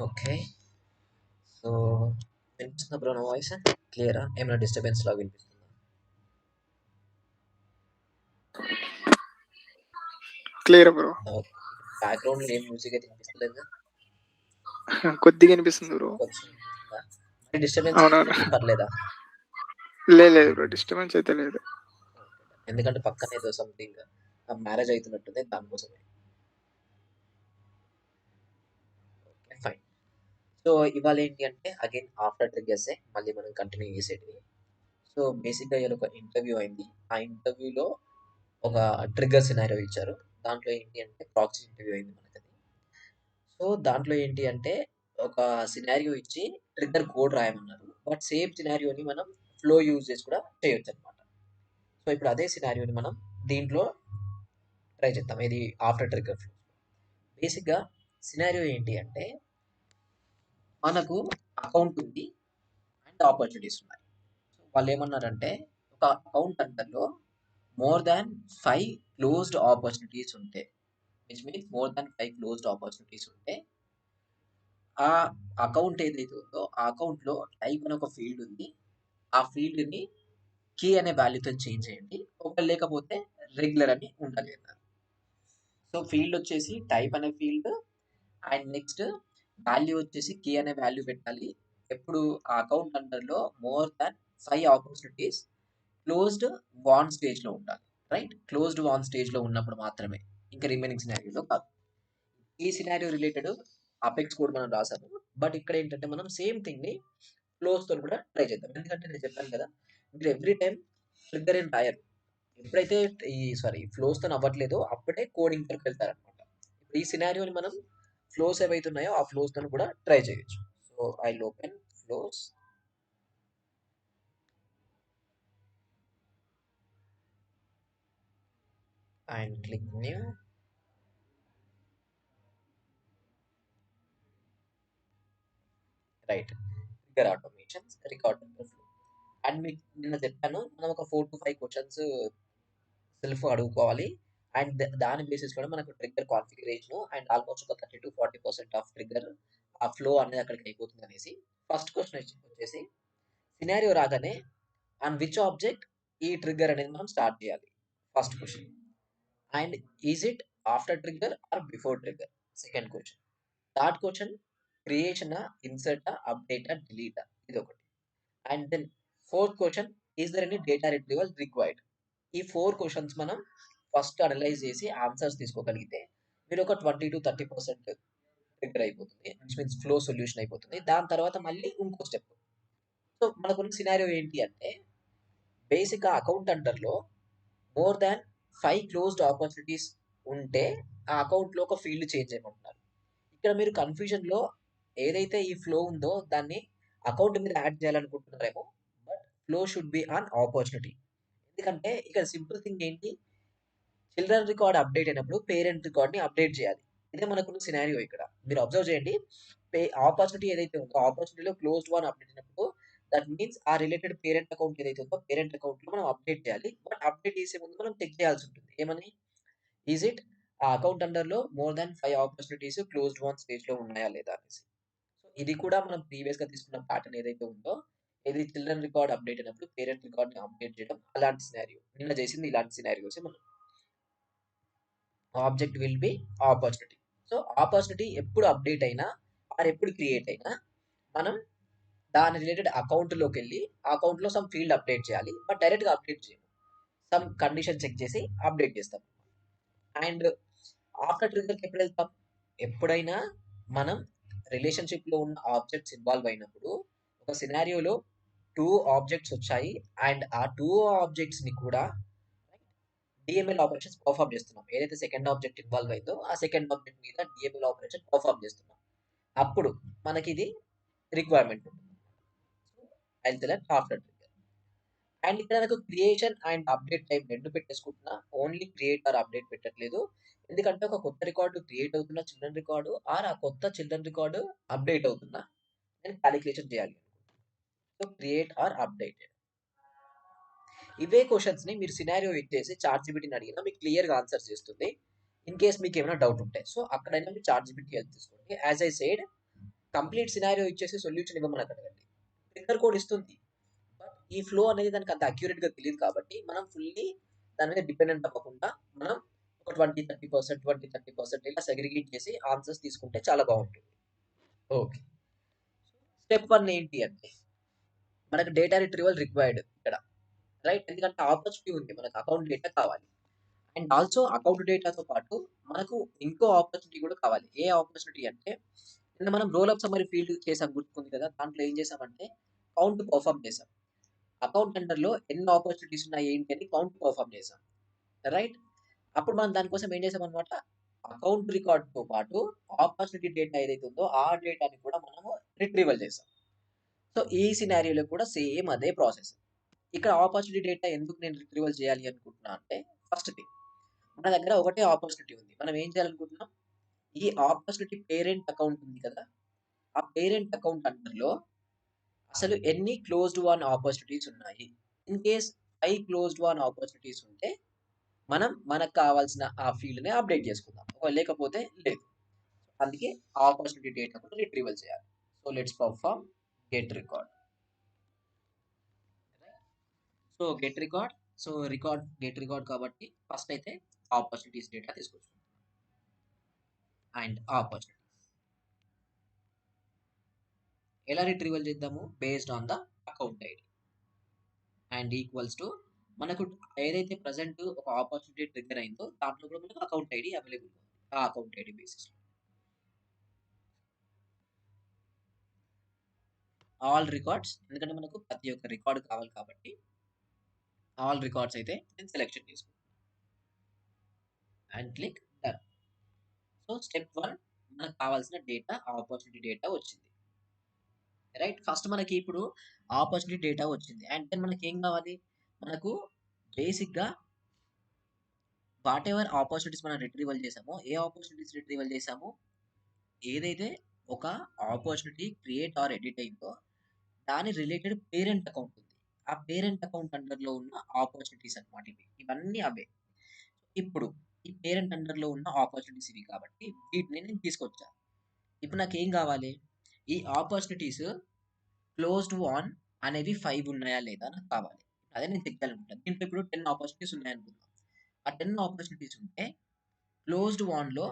Okay. So, వినిపిస్తుందా bro నా voice? క్లియరా? ఏమైనా డిస్టర్బెన్స్ లాగా వినిపిస్తుందా? Clear bro. ఓకే. బ్యాక్‌గ్రౌండ్‌లో ఏం మ్యూజిక్ అయితే వినిపిస్తలేదుగా? కొద్దిగా వినిపిస్తుంది బ్రో. కొంచెం వినిపిస్తుందా? మరి డిస్టర్బెన్స్ అవునవును. పర్లేదా? లేదు బ్రో, డిస్టర్బెన్స్ అయితే లేదు. ఓకే. ఎందుకంటే పక్కన ఏదో సంథింగ్ మ్యారేజ్ అయితున్నట్టుంది దానికోసమే. ఓకే. ఫైన్. సో, ఇవాళ ఏంటి అంటే అగైన్ ఆఫ్టర్ ట్రిగ్గర్సే మళ్ళీ మనం కంటిన్యూ చేసేటివి. సో, బేసిక్‌గా ఇయాల ఒక ఇంటర్వ్యూ అయింది. ఆ ఇంటర్వ్యూలో ఒక ట్రిగ్గర్ సినారియో ఇచ్చారు. దాంట్లో ఏంటి అంటే ప్రాక్సీ ఇంటర్వ్యూ అయింది మనకది. సో, దాంట్లో ఏంటి అంటే ఒక సినారియో ఇచ్చి ట్రిగ్గర్ కోడ్ రాయమన్నారు. బట్ సేమ్ సినారియోని మనం ఫ్లో యూజ్ చేసి కూడా చేయొచ్చనమాట. సో, ఇప్పుడు అదే సినారియోని మనం దీంట్లో ట్రై చేద్దాం. ఇది ఆఫ్టర్ ట్రిగ్గర్ ఫ్లో. బేసిక్‌గా సినారియో ఏంటి అంటే మనకు అకౌంట్ ఉంది అండ్ ఆపర్చునిటీస్ ఉన్నాయి. సో, వాళ్ళేమన్నారంటే ఒక అకౌంట్ అండర్‌లో మోర్ థాన్ 5 క్లోజ్డ్ ఆపర్చునిటీస్ ఉంటే which means more than 5 closed opportunities ఉంటే ఆ అకౌంట్ ఏదైతే ఉందో ఆ అకౌంట్‌లో టైప్ అని ఒక ఫీల్డ్ ఉంది. ఆ ఫీల్డ్‌ని కీ అనే వాల్యూతోని చేంజ్ చేయండి. ఒకవేళ లేకపోతే రెగ్యులర్ అని ఉండాలి అన్నారు. సో, ఫీల్డ్ వచ్చేసి టైప్ అనే ఫీల్డ్ అండ్ నెక్స్ట్ వాల్యూ వచ్చేసి కీ అనే వాల్యూ పెట్టాలి. ఎప్పుడు ఆ అకౌంట్ అండర్‌లో more than 5 opportunities closed won స్టేజ్‌లో ఉండాలి. రైట్? క్లోజ్డ్ వాన్ స్టేజ్‌లో ఉన్నప్పుడు మాత్రమే. ఇంకా రిమైనింగ్ సినారియోలో కాదు. ఈ సినారియో రిలేటెడ్ అపెక్స్ కోడ్ మనం రాసాము. బట్ ఇక్కడ ఏంటంటే మనం సేమ్ థింగ్‌ని ఫ్లోస్‌తోని కూడా ట్రై చేద్దాం. ఎందుకంటే నేను చెప్పాను కదా! మీరు ఎవ్రీ టైమ్ ట్రిగ్గర్ ఏం రాయరు. ఎప్పుడైతే ఫ్లోస్‌తోని అవ్వట్లేదో అప్పుడే కోడింగ్ వరకు వెళ్తారనమాట. ఇప్పుడు ఈ సినారియోని మనం ఫ్లోస్ ఏవైతే ఉన్నాయో ఆ ఫ్లోస్‌తోని కూడా ట్రై చేయొచ్చు. So, I will open flows and click new. Right. Trigger automations recording the flow. And మీకు నిన్న చెప్పాను మనం ఒక 4-5 క్వెషన్స్ సెల్ఫ్ అడుగుకోవాలి. అండ్ దాని బేసిస్ కూడా మనకు ట్రిగ్గర్ కాన్ఫిగరేషన్ అండ్ ఆల్మోస్ట్ ఒక 30-40% ఆఫ్ ట్రిగ్గర్ ఆ ఫ్లో అనేది అక్కడికి అయిపోతుంది అనేసి. ఫస్ట్ క్వెషన్ వచ్చేసి సినారియో రాగానే ఆన్ విచ్ ఆబ్జెక్ట్ ఈ ట్రిగ్గర్ అనేది మనం స్టార్ట్ చేయాలి. First question. And is it after trigger or before trigger? Second question. Third question creation, insert, update, delete ఇది ఒకటి. And then fourth question is there any data retrieval required? ఈ 4 questions మనం first analyse చేసి answers తీసుకోగలిగితే మీరు ఒక 20-30% trigger అయిపోతుంది. Which means flow solution అయిపోతుంది. దాని తర్వాత మళ్ళీ ఇంకో స్టెప్. సో, మనకున్న సినారియో ఏంటి అంటే బేసిక్‌గా అకౌంట్ అండర్‌లో మోర్ థాన్ 5 క్లోజ్డ్ ఆపర్చునిటీస్ ఉంటే ఆ అకౌంట్‌లో ఒక ఫీల్డ్ చేంజ్ చేయమంటున్నారు. ఇక్కడ మీరు కన్‌ఫ్యూజన్‌లో ఏదైతే ఈ ఫ్లో ఉందో దాన్ని అకౌంట్ మీద యాడ్ చేయాలనుకుంటున్నారేమో. But flow should be on opportunity. ఎందుకంటే ఇక్కడ సింపుల్ థింగ్ ఏంటి? చిల్డ్రన్ రికార్డ్ అప్డేట్ అయినప్పుడు పేరెంట్ రికార్డ్‌ని అప్డేట్ చేయాలి. ఇదే మనకున్న సినారియో ఇక్కడ. మీరు అబ్జర్వ్ చేయండి. ఆపర్చునిటీ ఏదైతే ఉందో ఆపర్చునిటీలో క్లోజ్డ్ వన్ అప్డేట్ అయినప్పుడు దట్ మీన్స్ ఆ రిలేటెడ్ పేరెంట్ అకౌంట్ ఏదైతే ఉందో పేరెంట్ అకౌంట్‌లో మనం అప్డేట్ చేయాలి. బట్ అప్డేట్ చేసే ముందు మనం చెక్ చేయాల్సి ఉంటుంది. ఏమని? ఈజ్ ఇట్ ఆ అకౌంట్ అండర్‌లో more than 5 opportunities closed won స్టేజ్‌లో ఉన్నాయా లేదా అనేసి. సో, ఇది కూడా మనం ప్రీవియస్‌గా తీసుకున్న ప్యాటర్న్ ఏదైతే ఉందో ఇది చిల్డ్రన్ రికార్డ్ అప్డేట్ అయినప్పుడు పేరెంట్ రికార్డ్‌ని అప్డేట్ చేయడం అలాంటి సినారియో. నిన్న చేసింది ఇలాంటి సినారియోసే మనం. Object will be opportunity. So, opportunity ఎప్పుడు అప్డేట్ అయినా ఆర్ ఎప్పుడు క్రియేట్ అయినా మనం దాని రిలేటెడ్ అకౌంట్‌లోకెళ్ళి ఆ అకౌంట్‌లో సమ్ ఫీల్డ్ అప్డేట్ చేయాలి. బట్ డైరెక్ట్‌గా అప్డేట్ చేయము. సమ్ కండిషన్ చెక్ చేసి అప్డేట్ చేస్తాం. అండ్ ఆఫ్టర్ ట్రిగ్గర్‌కి ఎప్పుడెళ్తాం? ఎప్పుడైనా మనం రిలేషన్‌షిప్‌లో ఉన్న ఆబ్జెక్ట్స్ ఇన్వాల్వ్ అయినప్పుడు ఒక సినారియోలో 2 ఆబ్జెక్ట్స్ వచ్చాయి. అండ్ ఆ 2 ఆబ్జెక్ట్స్‌ని కూడా డీఎంఎల్ ఆపరేషన్స్ పర్ఫార్మ్ చేస్తున్నాం. ఏదైతే సెకండ్ ఆబ్జెక్ట్ ఇన్వాల్వ్ అయిందో ఆ సెకండ్ ఆబ్జెక్ట్ మీద డీఎంఎల్ ఆపరేషన్ పర్ఫార్మ్ చేస్తున్నాం. అప్పుడు మనకిది రిక్వైర్మెంట్ ఉంటుంది. So, I will select after trigger. And ఇక్కడ నాకు క్రియేషన్ అండ్ అప్డేట్ టైప్ 2 పెట్టేసుకుంటున్నా. ఓన్లీ క్రియేట్ ఆర్ అప్డేట్ పెట్టట్లేదు. ఎందుకంటే ఒక కొత్త రికార్డ్ క్రియేట్ అవుతున్న చిల్డ్రన్ రికార్డ్ ఆర్ ఆ కొత్త చిల్డ్రన్ రికార్డ్ అప్డేట్ అవుతున్నా నేను కాలిక్యులేషన్ చేయాలి. So, create or updated. ఇవే క్వెషన్స్‌ని మీరు సినారియో ఇచ్చేసి చాట్‌జీపీటీని అడిగినా మీకు క్లియర్‌గా ఆన్సర్ చేస్తుంది. ఇన్ కేస్ మీకేమైనా డౌట్ ఉంటే. సో, అక్కడైనా మీరు చాట్‌జీపీటీ హెల్ప్ తీసుకోండి. As I said complete scenario ఇచ్చేసి సొల్యూషన్ ఇవ్వమని అడగండి. ట్రిగ్గర్ కోడ్ ఇస్తుంది. బట్ ఈ ఫ్లో అనేది దానికి అంత అక్యురేట్‌గా తెలీదు కాబట్టి మనం ఫుల్లీ దాని మీద డిపెండెంట్ అవ్వకుండా మనం ఒక 20, 30%, 20, 30% ఇలా సెగ్రిగేట్ చేసి ఆన్సర్స్ తీసుకుంటే చాలా బావుంటుంది. ఓకే. స్టెప్ 1 ఏంటి అంటే మనకు డేటా రిట్రీవల్ రిక్వైర్డ్ ఇక్కడ. రైట్? ఎందుకంటే ఆపర్చునిటీ ఉంది. మనకు అకౌంట్ డేటా కావాలి. అండ్ ఆల్సో అకౌంట్ డేటాతో పాటు మనకు ఇంకో ఆపర్చునిటీ కూడా కావాలి. ఏ ఆపర్చునిటీ అంటే నిన్న మనం రోల్ అప్ సమ్మరీ ఫీల్డ్ చేసాం గుర్తుంది కదా! దాంట్లో ఏం చేసామంటే కౌంట్ పెర్ఫార్మ్ చేసాం. అకౌంట్ అండర్‌లో ఎన్ని ఆపర్చునిటీస్ ఉన్నాయి ఏంటి అని కౌంట్ పెర్ఫార్మ్ చేసాం. రైట్? అప్పుడు మనం దాని కోసం ఏం చేసామన్నమాట అకౌంట్ రికార్డ్‌తో పాటు ఆపర్చునిటీ డేటా ఏదైతే ఉందో ఆ డేటాని కూడా మనము రిట్రీవల్ చేసాం. సో, ఈ సినారియోలో కూడా సేమ్ అదే ప్రాసెస్. ఇక్కడ ఆపర్చునిటీ డేటా ఎందుకు నేను రిట్రీవల్ చేయాలి అనుకుంటున్నా అంటే ఫస్ట్ థింగ్ మన దగ్గర ఒకటే ఆపర్చునిటీ ఉంది. మనం ఏం చేయాలనుకుంటున్నాం? ఈ ఆపర్చునిటీ పేరెంట్ అకౌంట్ ఉంది కదా! ఆ పేరెంట్ అకౌంట్ అండర్‌లో అసలు ఎన్ని క్లోజ్డ్ వన్ ఆపర్చునిటీస్ ఉన్నాయి? In case 5 closed one opportunities ఉంటే మనం మనకు కావాల్సిన ఆ ఫీల్డ్‌ని అప్డేట్ చేసుకుందాం. లేకపోతే లేదు. అందుకే ఆపర్చునిటీ డేటా కూడా రిట్రీవల్ చేయాలి. So, let's perform get record. So, get record. So, get record కాబట్టి ఫస్ట్ అయితే ఆపర్చునిటీస్ డేటా తీసుకొచ్చుకుందాం. And opportunities. ఎలా రిట్రీవల్ చేద్దాము? Based on the account ID. And equals to మనకు ఏదైతే ప్రెజెంట్ ఒక ఆపర్చునిటీ ట్రిగ్గర్ అయిందో దాంట్లో కూడా మనకు అకౌంట్ ఐడి అవైలబుల్ ఉంది. ఆ అకౌంట్ ఐడి బేసిస్‌లో. ఆల్ రికార్డ్స్ ఎందుకంటే మనకు ప్రతి ఒక్క రికార్డ్ కావాలి కాబట్టి ఆల్ రికార్డ్స్ అయితే నేను సెలెక్షన్ చేసుకుంటాను. And click done. So, step 1 మనకు కావాల్సిన డేటా ఆపర్చునిటీ డేటా వచ్చింది. రైట్? ఫస్ట్ మనకి ఇప్పుడు ఆపర్చునిటీ డేటా వచ్చింది. అండ్ దెన్ మనకేం కావాలి? మనకు బేసిక్‌గా వాటెవర్ ఆపర్చునిటీస్ మనం రిట్రీవల్ చేసామో, ఏ ఆపర్చునిటీస్ రిట్రీవల్ చేసామో, ఏదైతే ఒక ఆపర్చునిటీ క్రియేట్ ఆర్ ఎడిట్ అయిందో, దాని రిలేటెడ్ పేరెంట్ అకౌంట్ ఉంది. ఆ పేరెంట్ అకౌంట్ అండర్‌లో ఉన్న ఆపర్చునిటీస్ అన్నమాట ఇవి. ఇవన్నీ అవే. ఇప్పుడు ఈ పేరెంట్ అండర్‌లో ఉన్న ఆపర్చునిటీస్ ఇవి కాబట్టి వీటిని నేను తీసుకొచ్చా. ఇప్పుడు నాకేం కావాలి? ఈ ఆపర్చునిటీస్ క్లోజ్డ్ వన్ అనేవి 5 ఉన్నాయా లేదా నాకు కావాలి. అదే నేను చెక్ చేయాలనుకుంటాను. దీంట్లో ఇప్పుడు 10 ఆపర్చునిటీస్ ఉన్నాయనుకుందాం. ఆ 10 ఆపర్చునిటీస్ ఉంటే క్లోజ్డ్ వన్‌లో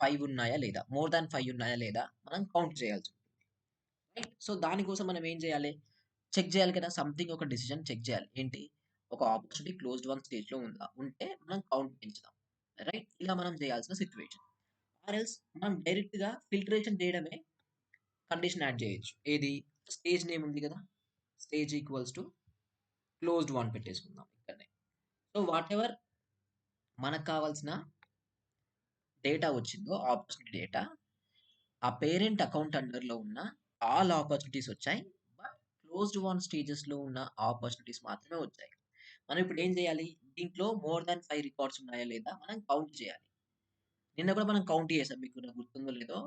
5 ఉన్నాయా లేదా? మోర్ థాన్ 5 ఉన్నాయా లేదా? మనం కౌంట్ చేయాల్సి ఉంటుంది. రైట్? సో, దానికోసం మనం ఏం చేయాలి? చెక్ చేయాలి కదా! సంథింగ్ ఒక డెసిషన్ చెక్ చేయాలి. ఏంటి? ఒక ఆపర్చునిటీ క్లోజ్డ్ వన్ స్టేజ్‌లో ఉందా? ఉంటే మనం కౌంట్ పెంచుదాం. రైట్? ఇలా మనం చేయాల్సిన సిట్యుయేషన్. ఆర్ ఎల్స్ మనం డైరెక్ట్‌గా ఫిల్టరేషన్ చేయడమే కండిషన్ యాడ్ చేయొచ్చు. ఏది? స్టేజ్ నేమ్ ఉంది కదా! Stage equals to closed one పెట్టేసుకుందాం ఇక్కడనే. సో, వాటెవర్ మనకు కావాల్సిన డేటా వచ్చిందో ఆపర్చునిటీ డేటా, ఆ పేరెంట్ అకౌంట్ అండర్‌లో ఉన్న ఆల్ ఆపర్చునిటీస్ వచ్చాయి. బట్ క్లోజ్డ్ వన్ స్టేజెస్‌లో ఉన్న ఆపర్చునిటీస్ మాత్రమే వచ్చాయి. మనం ఇప్పుడు ఏం చేయాలి? దీంట్లో మోర్ థాన్ 5 రికార్డ్స్ ఉన్నాయా లేదా మనం కౌంట్ చేయాలి. నిన్న కూడా మనం కౌంట్ చేసాం. మీకు నాకు గుర్తుందో లేదో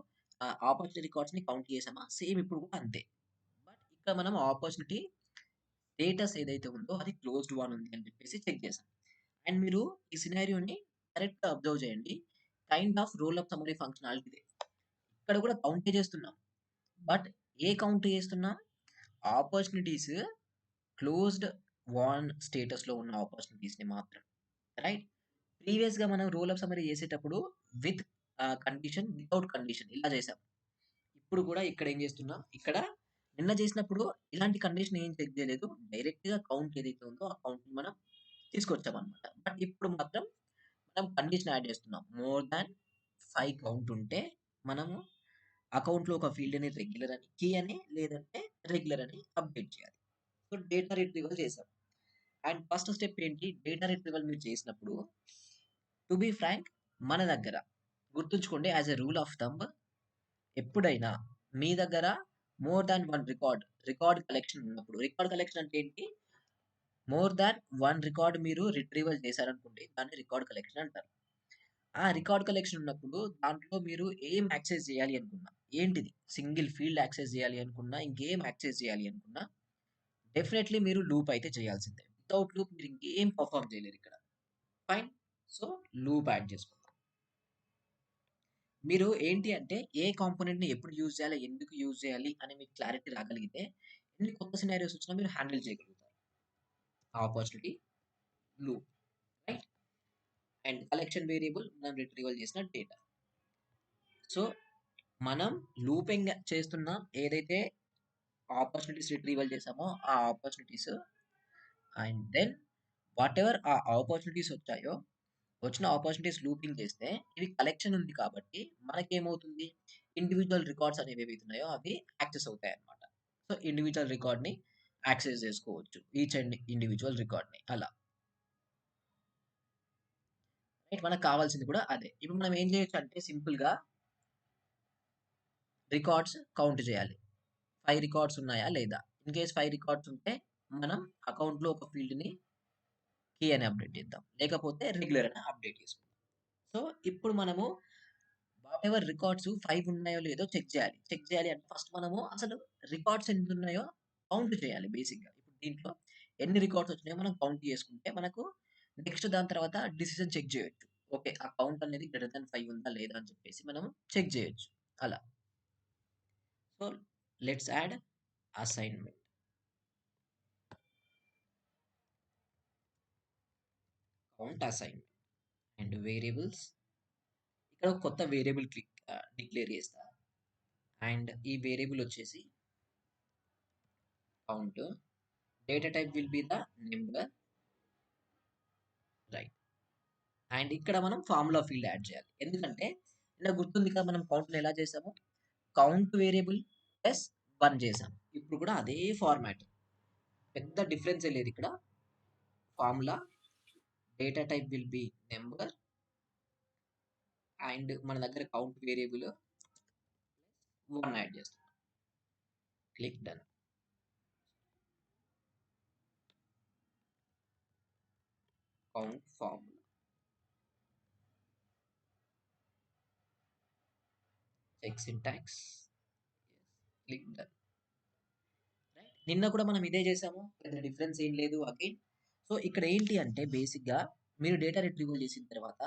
ఆపర్చునిటీ రికార్డ్స్‌ని కౌంట్ చేసామా? సేమ్ ఇప్పుడు కూడా అంతే. బట్ ఇక్కడ మనం ఆపర్చునిటీ స్టేటస్ ఏదైతే ఉందో అది క్లోజ్డ్ వన్ ఉంది అని చెప్పేసి చెక్ చేసాం. అండ్ మీరు ఈ సినారియోని కరెక్ట్‌గా అబ్జర్వ్ చేయండి. Kind of roll up summary ఫంక్షనాలిటీదే. ఇక్కడ కూడా కౌంటే చేస్తున్నాం. బట్ ఏ కౌంట్ చేస్తున్నాం? ఆపర్చునిటీస్ క్లోజ్డ్ వన్ స్టేటస్‌లో ఉన్న ఆపర్చునిటీస్‌ని మాత్రం. రైట్? ప్రీవియస్‌గా మనం రోల్ అప్ సమ్మరీ చేసేటప్పుడు విత్ కండిషన్, వితౌట్ కండిషన్ ఇలా చేసాం. ఇప్పుడు కూడా ఇక్కడ ఏం చేస్తున్నాం? ఇక్కడ నిన్న చేసినప్పుడు ఇలాంటి కండిషన్ ఏం చెక్ చేయలేదు. డైరెక్ట్‌గా కౌంట్ ఏదైతే ఉందో ఆ కౌంట్‌ని మనం తీసుకొచ్చామన్నమాట. బట్ ఇప్పుడు మాత్రం మనం కండిషన్ యాడ్ చేస్తున్నాం. మోర్ థాన్ 5 కౌంట్ ఉంటే మనము అకౌంట్‌లో ఒక ఫీల్డ్‌ని రెగ్యులర్ అని, కీ అని లేదంటే రెగ్యులర్ అని అప్డేట్ చేయాలి. సో, డేటా రిట్రీవల్ చేసాం. అండ్ ఫస్ట్ స్టెప్ ఏంటి? డేటా రిట్రీవల్ మీరు చేసినప్పుడు టు బీ ఫ్రాంక్ మన దగ్గర గుర్తుంచుకోండి as a rule of thumb ఎప్పుడైనా మీ దగ్గర మోర్ థాన్ 1 రికార్డ్ కలెక్షన్ ఉన్నప్పుడు రికార్డ్ కలెక్షన్ అంటే ఏంటి? మోర్ థాన్ 1 రికార్డ్ మీరు రిట్రీవల్ చేశారనుకోండి దాన్ని రికార్డ్ కలెక్షన్ అంటారు. ఆ రికార్డ్ కలెక్షన్ ఉన్నప్పుడు దాంట్లో మీరు ఏం యాక్సెస్ చేయాలి అనుకున్నా, ఏంటిది సింగిల్ ఫీల్డ్ యాక్సెస్ చేయాలి అనుకున్నా, ఇంకేం యాక్సెస్ చేయాలి అనుకున్నా డెఫినైట్‌లీ మీరు లూప్ అయితే చేయాల్సిందే. వితౌట్ లూప్ మీరు ఇంకేం పెర్ఫార్మ్ చేయలేరు ఇక్కడ. ఫైన్. సో, లూప్ యాడ్ చేసుకుందాం. మీరు ఏంటి అంటే ఏ కాంపోనెంట్‌ని ఎప్పుడు యూజ్ చేయాలి, ఎందుకు యూజ్ చేయాలి అని మీకు క్లారిటీ రాగలిగితే ఎన్ని కొత్త సినారియోస్ వచ్చినా మీరు హ్యాండిల్ చేయగలుగుతారు. Opportunity loop, right? And collection variable మనం రిట్రీవల్ చేసిన డేటా. సో మనం లూపింగ్ చేస్తున్న ఏదైతే ఆపర్చునిటీస్ రిట్రీవల్ చేసామో ఆ opportunities and then whatever ఆ ఆపర్చునిటీస్ వచ్చాయో వచ్చిన ఆపర్చునిటీస్ లూపింగ్ చేస్తే ఇవి కలెక్షన్ ఉంది కాబట్టి మనకేమవుతుంది ఇండివిజువల్ రికార్డ్స్ అనేవి ఏవైతే ఉన్నాయో అవి యాక్సెస్ అవుతాయి అన్నమాట. సో ఇండివిజువల్ రికార్డ్ ని యాక్సెస్ చేసుకోవచ్చు, ఈచ్ అండ్ ఇండివిజువల్ రికార్డ్ ని అలా. రైట్, మనకు కావాల్సింది కూడా అదే. ఇప్పుడు మనం ఏం చేయొచ్చు అంటే సింపుల్ గా రికార్డ్స్ కౌంట్ చేయాలి. 5 రికార్డ్స్ ఉన్నాయా లేదా? ఇన్ కేస్ 5 రికార్డ్స్ ఉంటే మనం అకౌంట్ లో ఒక ఫీల్డ్ ని కీ అని అప్డేట్ చేద్దాం, లేకపోతే రెగ్యులర్ అని అప్డేట్ చేసుకుందాం. సో ఇప్పుడు మనము వాట్ ఎవర్ రికార్డ్స్ 5 ఉన్నాయో లేదో చెక్ చేయాలి. చెక్ చేయాలి అంటే ఫస్ట్ మనము అసలు రికార్డ్స్ ఎన్ని ఉన్నాయో కౌంట్ చేయాలి బేసిక్‌గా. ఇప్పుడు దీంట్లో ఎన్ని రికార్డ్స్ వచ్చినాయో మనం కౌంట్ చేసుకుంటే మనకు నెక్స్ట్ దాని తర్వాత డిసిషన్ చెక్ చేయొచ్చు. ఓకే. ఆ కౌంట్ అనేది గ్రేటర్ థాన్ 5 ఉందా లేదా అని చెప్పేసి మనం చెక్ చేయొచ్చు అలా. So let's add assignment. Count assignment and variables. ఇక్కడ ఒక కొత్త వేరియబుల్ డిక్లేర్ చేస్తా. అండ్ ఈ వేరియబుల్ వచ్చేసి count. Data type will be the number, right? And ఇక్కడ మనం ఫార్ములా ఫీల్డ్ యాడ్ చేయాలి. ఎందుకంటే ఇలా గుర్తుంది కదా మనం కౌంట్‌ని ఎలా చేసాము? కౌంట్ వేరియబుల్ ప్లస్ 1 చేసాం. ఇప్పుడు కూడా అదే ఫార్మాట్. పెద్ద డిఫరెన్స్ లేదు ఇక్కడ. Formula data type will be number and మన దగ్గర కౌంట్ వేరియబుల్ 1 యాడ్ చేస్తాం. Click done. Count formula. Check syntax. Click done. నిన్న కూడా మనం ఇదే చేసాము. పెద్ద డిఫరెన్స్ ఏం లేదు అగైన్. సో ఇక్కడ ఏంటి అంటే బేసిక్‌గా మీరు డేటా రిట్రీవల్ చేసిన తర్వాత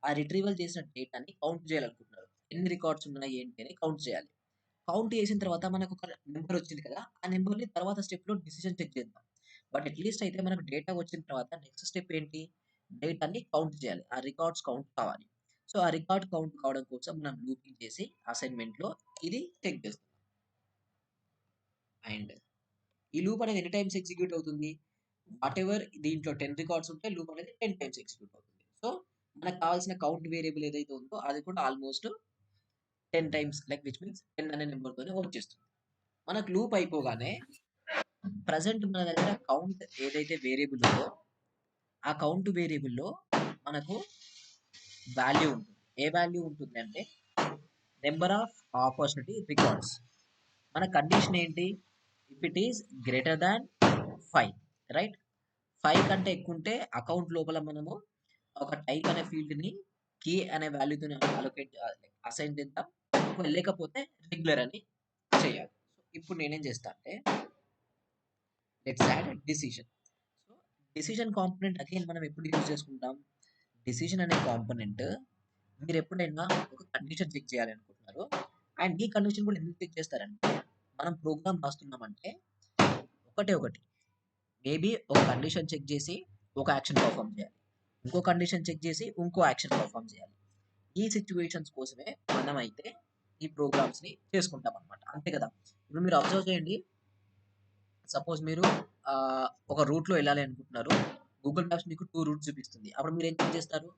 ఆ రిట్రీవల్ చేసిన డేటాని కౌంట్ చేయాలనుకుంటున్నారు. ఎన్ని రికార్డ్స్ ఉన్నాయి ఏంటి అని కౌంట్ చేయాలి. కౌంట్ చేసిన తర్వాత మనకు ఒక నంబర్ వచ్చింది కదా! ఆ నంబర్‌ని తర్వాత స్టెప్‌లో డిసిషన్ చెక్ చేద్దాం. బట్ అట్‌లీస్ట్ అయితే మనకు డేటా వచ్చిన తర్వాత నెక్స్ట్ స్టెప్ ఏంటి? డేటాని కౌంట్ చేయాలి. ఆ రికార్డ్స్ కౌంట్ కావాలి. సో ఆ రికార్డ్ కౌంట్ కావడం కోసం మనం లూపింగ్ చేసి అసైన్‌మెంట్‌లో ఇది చెక్ చేస్తున్నాం. అండ్ ఈ లూప్ అనేది ఎన్ని టైమ్స్ ఎగ్జిక్యూట్ అవుతుంది? వాటెవర్ దీంట్లో 10 రికార్డ్స్ ఉంటే లూప్ అనేది 10 టైమ్స్ ఎగ్జిక్యూట్ అవుతుంది. సో మనకు కావాల్సిన కౌంట్ వేరియబుల్ ఏదైతే ఉందో అది కూడా almost 10 times like which means 10 అనే నెంబర్ తోనే వచ్చేస్తుంది. మనకు లూప్ అయిపోగానే ప్రెజెంట్ మన దగ్గర కౌంట్ ఏదైతే వేరియబుల్ ఉందో ఆ కౌంట్ వేరియబుల్‌లో మనకు వాల్యూ ఉంటుంది. ఏ వాల్యూ ఉంటుంది అంటే నెంబర్ ఆఫ్ ఆపర్చునిటీ రికార్డ్స్. మన కండిషన్ ఏంటి? If it is greater than 5, right? 5 కంటే ఎక్కువ ఉంటే అకౌంట్ లోపల మనము ఒక టైప్ అనే ఫీల్డ్‌ని కీ అనే వాల్యూతోని అలొకేట్ అసైన్ చేద్దాం. ఒకవేళ లేకపోతే రెగ్యులర్ అని చేయాలి. సో ఇప్పుడు నేనేం చేస్తా అంటే let's add decision. So decision component again మనం ఎప్పుడు యూజ్ చేసుకుంటాం? డిసిషన్ అనే కాంపోనెంట్ మీరు ఎప్పుడైనా ఒక కండిషన్ చెక్ చేయాలనుకుంటున్నారు. అండ్ ఈ కండిషన్ కూడా ఎందుకు చెక్ చేస్తారంటే మనం ప్రోగ్రామ్ రాస్తున్నామంటే ఒకటే ఒకటి. మేబీ ఒక కండిషన్ చెక్ చేసి ఒక యాక్షన్ పర్ఫార్మ్ చేయాలి. ఇంకో కండిషన్ చెక్ చేసి ఇంకో యాక్షన్ పర్ఫార్మ్ చేయాలి. ఈ సిట్యుయేషన్స్ కోసమే మనమైతే ఈ ప్రోగ్రామ్స్‌ని చేసుకుంటామనమాట. అంతే కదా! ఇప్పుడు మీరు అబ్జర్వ్ చేయండి. సపోజ్ మీరు ఒక రూట్‌లో ఎళ్ళాలి అనుకుంటున్నారు. గూగుల్ మ్యాప్స్ మీకు 2 రూట్స్ చూపిస్తుంది. అప్పుడు మీరేం చెక్ చేస్తారు?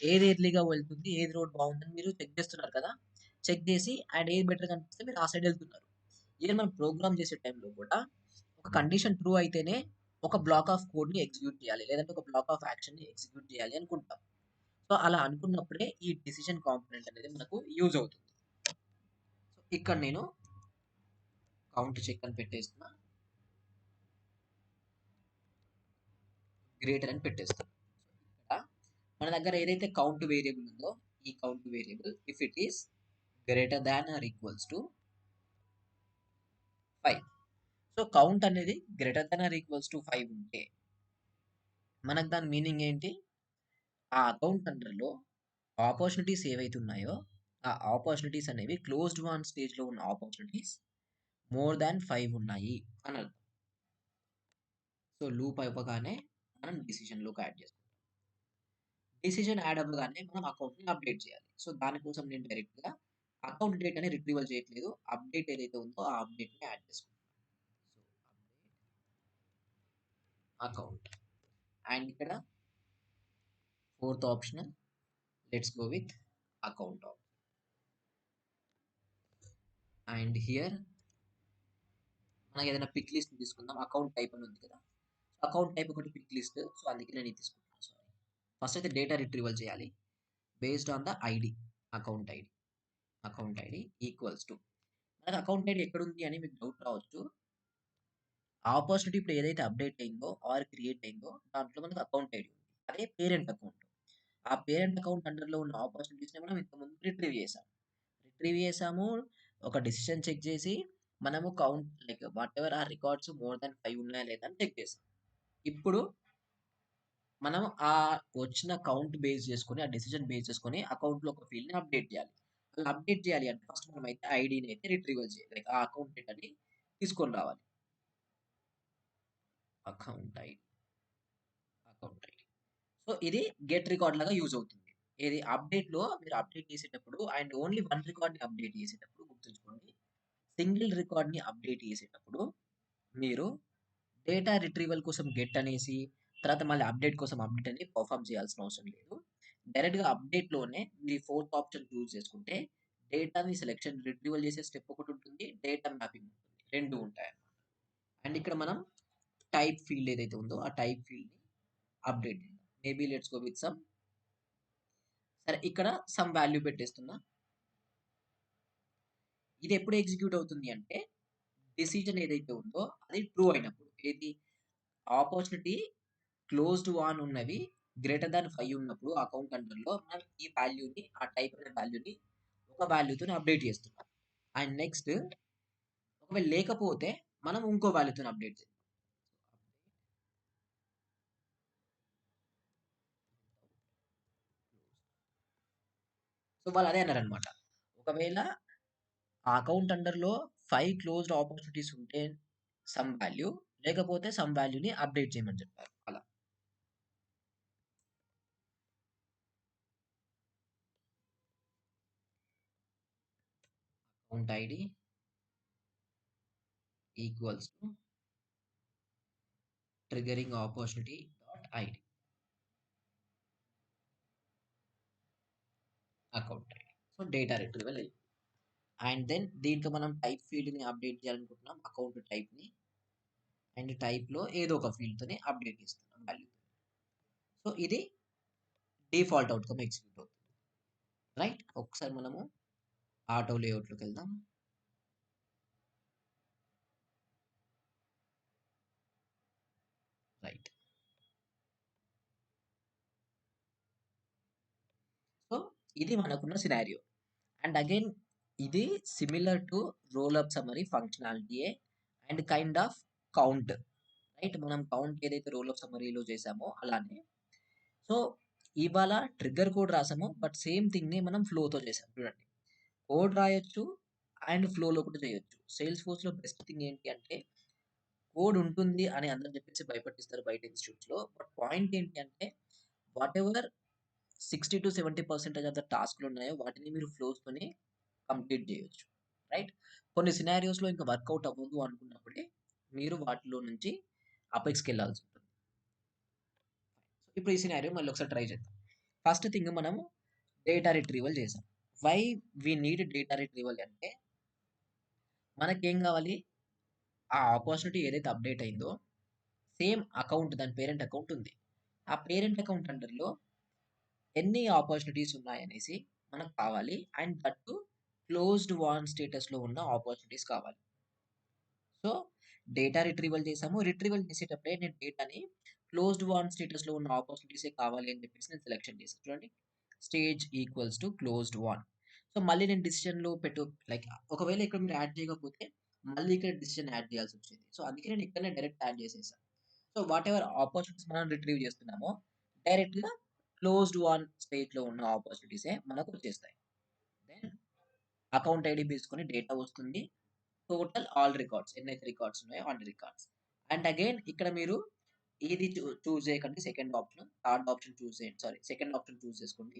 ఏది ఎర్లీగా వెళ్తుంది, ఏది రోడ్ బాగుందని మీరు చెక్ చేస్తున్నారు కదా! చెక్ చేసి అండ్ ఏది బెటర్‌గా అనిపిస్తే మీరు ఆ సైడ్ ఎళ్తున్నారు. ఈవెన్ మనం ప్రోగ్రామ్ చేసే టైంలో కూడా ఒక కండిషన్ ట్రూ అయితేనే ఒక బ్లాక్ ఆఫ్ కోడ్‌ని ఎగ్జిక్యూట్ చేయాలి. లేదంటే ఒక బ్లాక్ ఆఫ్ యాక్షన్‌ని ఎగ్జిక్యూట్ చేయాలి అనుకుంటాం. సో, అలా అనుకున్నప్పుడే ఈ డెసిషన్ కాంపోనెంట్ అనేది మనకు యూజ్ అవుతుంది. సో, ఇక్కడ నేను కౌంట్ చెక్ అని పెట్టేస్తున్నా. గ్రేటర్ అని పెట్టేస్తున్నా. ఇక్కడ మన దగ్గర ఏదైతే కౌంట్ వేరియబుల్ ఉందో ఈ count variable if it is greater than or equals to 5. So, count అనేది greater than or equals to 5 ఉంటే మనకు దాని మీనింగ్ ఏంటి? ఆ అకౌంట్ అండర్‌లో ఆపర్చునిటీస్ ఏవైతే ఉన్నాయో ఆ ఆపర్చునిటీస్ అనేవి క్లోజ్డ్ వన్ స్టేజ్లో ఉన్న ఆపర్చునిటీస్ మోర్ దాన్ 5 ఉన్నాయి అని అర్థం. సో లూప్ అయిపోగానే మనం డిసిషన్లోకి యాడ్ చేసుకుంటాం. డిసిషన్ యాడ్ అవ్వగానే మనం అకౌంట్ని అప్డేట్ చేయాలి. సో దానికోసం నేను డైరెక్ట్గా అకౌంట్ డేటాని రిట్రీవల్ చేయట్లేదు, అప్డేట్ ఏదైతే ఉందో ఆ అప్డేట్ని యాడ్ చేసుకుంటాం. సో అప్డేట్ అకౌంట్ అండ్ ఇక్కడ fourth option let's go with account and here మనకి ఏదైనా పిక్ లిస్ట్ తీసుకుందాం. అకౌంట్ టైప్ అని ఉంది కదా, అకౌంట్ టైప్ ఒకటి పిక్ లిస్ట్. సో అందుకే నేను ఇది తీసుకుంటాను. సారీ, ఫస్ట్ అయితే డేటా రిట్రీవల్ చేయాలి based on the ID. Account ID equals to, మనకు అకౌంట్ ఐడి ఎక్కడుంది అని మీకు డౌట్ రావచ్చు. ఆపర్చునిటీ ఇప్పుడు ఏదైతే అప్డేట్ అయిందో ఆర్ క్రియేట్ అయిందో దాంట్లో మనకు అకౌంట్ ఐడి ఉంది. అదే పేరెంట్ అకౌంట్. ఆ పేరెంట్ అకౌంట్ అండర్లో ఉన్న ఆపర్చునిటీస్ని మనం ఇంతకుముందు రిట్రీవ్ చేసాము. ఒక డిసిషన్ చెక్ చేసి మనము కౌంట్ లైక్ వాట్ ఎవర్ ఆ రికార్డ్స్ మోర్ దాన్ 5 ఉన్నాయా లేదా అని చెక్ చేసాం. ఇప్పుడు మనం ఆ వచ్చిన కౌంట్ బేస్ చేసుకొని, ఆ డిసిషన్ బేస్ చేసుకొని అకౌంట్లో ఒక ఫీల్డ్ని అప్డేట్ చేయాలి. అలా అప్డేట్ చేయాలి అంటే ఫస్ట్ మనం అయితే ఐడిని అయితే రిట్రీవల్ చేయాలి, లైక్ ఆ అకౌంట్ డేటాని తీసుకొని రావాలి. Account ID. సో ఇది గెట్ రికార్డ్ లాగా యూజ్ అవుతుంది. ఇది అప్డేట్లో మీరు అప్డేట్ చేసేటప్పుడు అండ్ ఓన్లీ వన్ రికార్డ్ని అప్డేట్ చేసేటప్పుడు గుర్తుంచుకోండి, సింగిల్ రికార్డ్ని అప్డేట్ చేసేటప్పుడు మీరు డేటా రిట్రీవల్ కోసం గెట్ అనేసి తర్వాత మళ్ళీ అప్డేట్ కోసం అప్డేట్ అని పర్ఫామ్ చేయాల్సిన అవసరం లేదు. డైరెక్ట్గా అప్డేట్లోనే మీ ఫోర్త్ ఆప్షన్ చూస్ చేసుకుంటే డేటాని సెలెక్షన్ రిట్రీవల్ చేసే స్టెప్ ఒకటి ఉంటుంది, డేటా మ్యాపింగ్ ఉంటుంది, రెండు ఉంటాయి అన్నమాట. అండ్ ఇక్కడ మనం టైప్ ఫీల్డ్ ఏదైతే ఉందో ఆ టైప్ ఫీల్డ్ని అప్డేట్ చేద్దాం. Maybe let's go with some, సరే ఇక్కడ సమ్ వాల్యూ పెట్టేస్తున్నా. ఇది ఎప్పుడు ఎగ్జిక్యూట్ అవుతుంది అంటే డిసిజన్ ఏదైతే ఉందో అది ట్రూ అయినప్పుడు. ఏది ఆపర్చునిటీ క్లోజ్డ్ వన్ ఉన్నవి గ్రేటర్ దాన్ 5 ఉన్నప్పుడు అకౌంట్ అండర్లో మనం ఈ వాల్యూని, ఆ టైప్ అనే వాల్యూని ఒక వాల్యూతో అప్డేట్ చేస్తున్నాం. అండ్ నెక్స్ట్ ఒకవేళ లేకపోతే మనం ఇంకో వాల్యూతో అప్డేట్ చేస్తాం. సో వాళ్ళు అదే అన్నారు అనమాట, ఒకవేళ ఆ అకౌంట్ అండర్లో 5 క్లోజ్డ్ ఆపర్చునిటీస్ ఉంటే సమ్ వాల్యూ, లేకపోతే సమ్ వాల్యూని అప్డేట్ చేయమని చెప్పారు. అలా account ID equals to triggering opportunity dot ID account ID. So data retrieval అయ్యింది. అండ్ దెన్ దీంట్లో మనం టైప్ ఫీల్డ్ని అప్డేట్ చేయాలనుకుంటున్నాం, అకౌంట్ టైప్ని. అండ్ టైప్లో ఏదో ఒక ఫీల్డ్తోని అప్డేట్ చేస్తున్నాం వాల్యూ. సో ఇది డిఫాల్ట్ అవుట్కమ్ ఎగ్జిక్యూట్ అవుతుంది. రైట్, ఒకసారి మనము ఆటో లేఅవుట్లోకి వెళ్దాం. రైట్, సో ఇది మనకున్న సినారియో. అండ్ అగైన్ ఇది similar to roll up summary ఫంక్షనాలిటీయే and kind of count. Right, మనం కౌంట్ ఏదైతే రోల్ అప్ సమ్మరీలో చేసామో అలానే. సో ఇవాళ ట్రిగ్గర్ కోడ్ రాసాము, బట్ సేమ్ థింగ్ని మనం ఫ్లోతో చేసాం. చూడండి, కోడ్ రాయొచ్చు అండ్ ఫ్లోలో కూడా చేయొచ్చు. సేల్స్ ఫోర్స్లో బెస్ట్ థింగ్ ఏంటి అంటే కోడ్ ఉంటుంది అని అందరూ చెప్పేసి భయపట్టిస్తారు బయట ఇన్స్టిట్యూట్స్లో. బట్ పాయింట్ ఏంటి అంటే వాట్ ఎవర్ 60-70% ఆఫ్ ద టాస్క్లు ఉన్నాయో వాటిని మీరు ఫ్లోస్తోనే కంప్లీట్ చేయొచ్చు. రైట్, కొన్ని సినారియోస్లో ఇంకా వర్కౌట్ అవ్వదు అనుకున్నప్పుడే మీరు వాటిలో నుంచి అపెక్స్కి వెళ్ళాల్సి ఉంటుంది. సో ఇప్పుడు ఈ సినారియో మళ్ళీ ఒకసారి ట్రై చేద్దాం. ఫస్ట్ థింగ్ మనము డేటా రిట్రీవల్ చేసాం. Why we need data retrieval అంటే మనకేం కావాలి, ఆ ఆపర్చునిటీ ఏదైతే అప్డేట్ అయిందో సేమ్ అకౌంట్, దాని పేరెంట్ అకౌంట్ ఉంది. ఆ పేరెంట్ అకౌంట్ అండర్లో ఎన్ని ఆపర్చునిటీస్ ఉన్నాయనేసి మనకు కావాలి. అండ్ దట్టు క్లోజ్డ్ వన్ స్టేటస్లో ఉన్న ఆపర్చునిటీస్ కావాలి. సో డేటా రిట్రీవల్ చేసాము. రిట్రీవల్ చేసేటప్పుడే నేను డేటాని క్లోజ్డ్ వన్ స్టేటస్లో ఉన్న ఆపర్చునిటీసే కావాలి అని చెప్పేసి నేను సెలెక్షన్ చేసాను. చూడండి, stage equals to closed one. So మళ్ళీ నేను డిసిషన్లో లైక్ ఒకవేళ ఇక్కడ మీరు యాడ్ చేయకపోతే మళ్ళీ ఇక్కడ డిసిషన్ యాడ్ చేయాల్సి వచ్చింది. సో అందుకే నేను ఇక్కడనే డైరెక్ట్ యాడ్ చేసేసాను. సో వాట్ ఎవర్ ఆపర్చునిటీస్ మనం రిట్రీవ్ చేస్తున్నామో డైరెక్ట్గా క్లోజ్డ్ వన్ స్టేజ్లో ఉన్న ఆపర్చునిటీసే మనకు వచ్చేస్తాయి. దెన్ అకౌంట్ ఐడి తీసుకొని డేటా వస్తుంది. టోటల్ ఆల్ రికార్డ్స్ ఎన్నైతే రికార్డ్స్ ఉన్నాయో అన్ని రికార్డ్స్. అండ్ అగైన్ ఇక్కడ మీరు ఇది చూస్ చేయకండి. Second option, third option choose చేయండి. సారీ, సెకండ్ ఆప్షన్ చూస్ చేసుకోండి.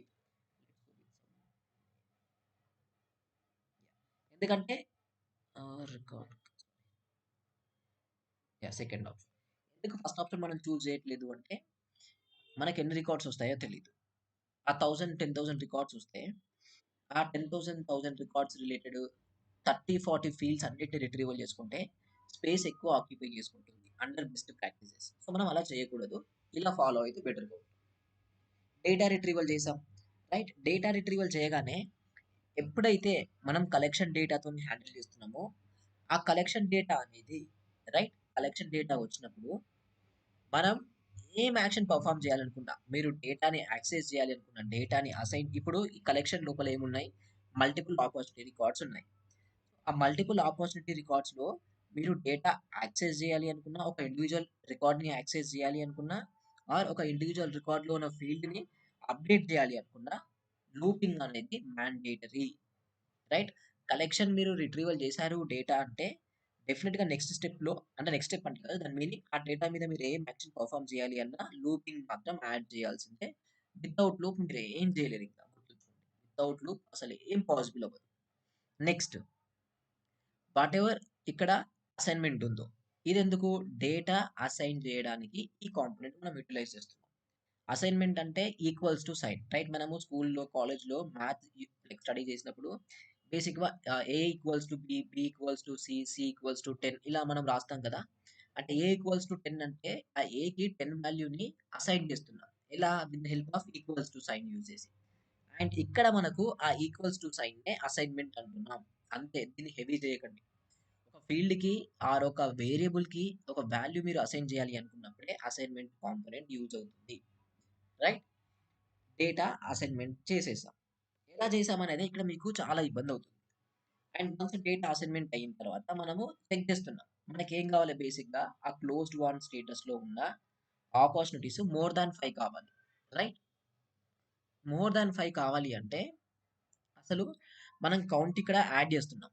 ఎందుకంటే రికార్డ్ సెకండ్ ఆప్షన్. ఎందుకు ఫస్ట్ ఆప్షన్ మనం చూస్ చేయట్లేదు అంటే మనకి ఎన్ని రికార్డ్స్ వస్తాయో తెలియదు. ఆ 1000 రికార్డ్స్ వస్తే ఆ 10,000 రికార్డ్స్ రిలేటెడ్ 30-40 ఫీల్డ్స్ అన్నిటిని రిట్రీవల్ చేసుకుంటే స్పేస్ ఎక్కువ ఆక్యుపై చేసుకుంటుంది అండర్ బెస్ట్ ప్రాక్టీసెస్. సో మనం అలా చేయకూడదు. ఇలా ఫాలో అయితే బెటర్గా ఉంటుంది. డేటా రిట్రీవల్ చేసాం, రైట్? డేటా రిట్రీవల్ చేయగానే ఎప్పుడైతే మనం కలెక్షన్ డేటాతో హ్యాండిల్ చేస్తున్నామో ఆ కలెక్షన్ డేటా అనేది, రైట్, కలెక్షన్ డేటా వచ్చినప్పుడు మనం ఏం యాక్షన్ పర్ఫామ్ చేయాలనుకున్నా, మీరు డేటాని యాక్సెస్ చేయాలి అనుకున్న డేటాని అసైన్, ఇప్పుడు ఈ కలెక్షన్ లోపల ఏమున్నాయి, మల్టిపుల్ ఆపర్చునిటీ రికార్డ్స్ ఉన్నాయి. ఆ మల్టిపుల్ ఆపర్చునిటీ రికార్డ్స్ లో మీరు డేటా యాక్సెస్ చేయాలి అనుకున్నా, ఒక ఇండివిజువల్ రికార్డ్ ని యాక్సెస్ చేయాలి అనుకున్నా, ఆర్ ఒక ఇండివిజువల్ రికార్డ్ లో ఉన్న ఫీల్డ్ ని అప్డేట్ చేయాలి అనుకున్నా, లూపింగ్ అనేది మ్యాండేటరీ, రైట్? కలెక్షన్ మీరు రిట్రీవల్ చేశారు డేటా అంటే డెఫినెట్ గా నెక్స్ట్ స్టెప్ లో, అంటే నెక్స్ట్ స్టెప్ అంటే కదా దాని మీనింగ్, ఆ డేటా మీద మీరు ఏం యాక్షన్ పర్ఫామ్ చేయాలి అన్నా లూపింగ్ మాత్రం యాడ్ చేయాల్సిందే. వితౌట్ లూప్ మీరు ఏం చేయలేరు. ఇంకా గుర్తుంచుకోండి, వితౌట్ లూప్ అసలు ఏం పాసిబుల్ అవ్వదు. నెక్స్ట్, వాట్ ఎవర్ ఇక్కడ అసైన్మెంట్ ఉందో, ఇది ఎందుకు, డేటా అసైన్ చేయడానికి ఈ కాంపోనెంట్ మనం యూటిలైజ్ చేస్తున్నాం. అసైన్మెంట్ అంటే ఈక్వల్స్ టు సైన్, రైట్? మనము స్కూల్లో కాలేజ్లో మ్యాథ్ లైక్ స్టడీ చేసినప్పుడు బేసిక్గా A equals to B, B equals to C, C equals to 10 ఇలా మనం రాస్తాం కదా. అంటే ఏ ఈక్వల్స్ టు 10 అంటే ఆ ఏకి 10 వాల్యూని అసైన్ చేస్తున్నాం. ఎలా? With help of equals to sign use చేసి. అండ్ ఇక్కడ మనకు ఆ ఈక్వల్స్ టు సైన్ నే అసైన్మెంట్ అంటున్నాం. అంతే, దీన్ని హెవీ చేయకండి. ఒక ఫీల్డ్ కి ఆర్ ఒక వేరియబుల్ కి ఒక వాల్యూ మీరు అసైన్ చేయాలి అనుకున్నప్పుడే అసైన్మెంట్ కాంపోనెంట్ యూజ్ అవుతుంది, రైట్? డేటా అసైన్మెంట్ చేసేసాం. ఎలా చేసామనేది ఇక్కడ మీకు చాలా ఇబ్బంది అవుతుంది. అండ్ వన్స్ డేటా అసైన్మెంట్ అయిన తర్వాత మనము చెక్ చేస్తున్నాం. మనకేం కావాలి, బేసిక్గా ఆ క్లోజ్డ్ వన్ స్టేటస్ లో ఉన్న ఆపర్చునిటీస్ మోర్ దాన్ 5 కావాలి, రైట్? మోర్ దాన్ 5 కావాలి అంటే అసలు మనం కౌంట్ ఇక్కడ యాడ్ చేస్తున్నాం.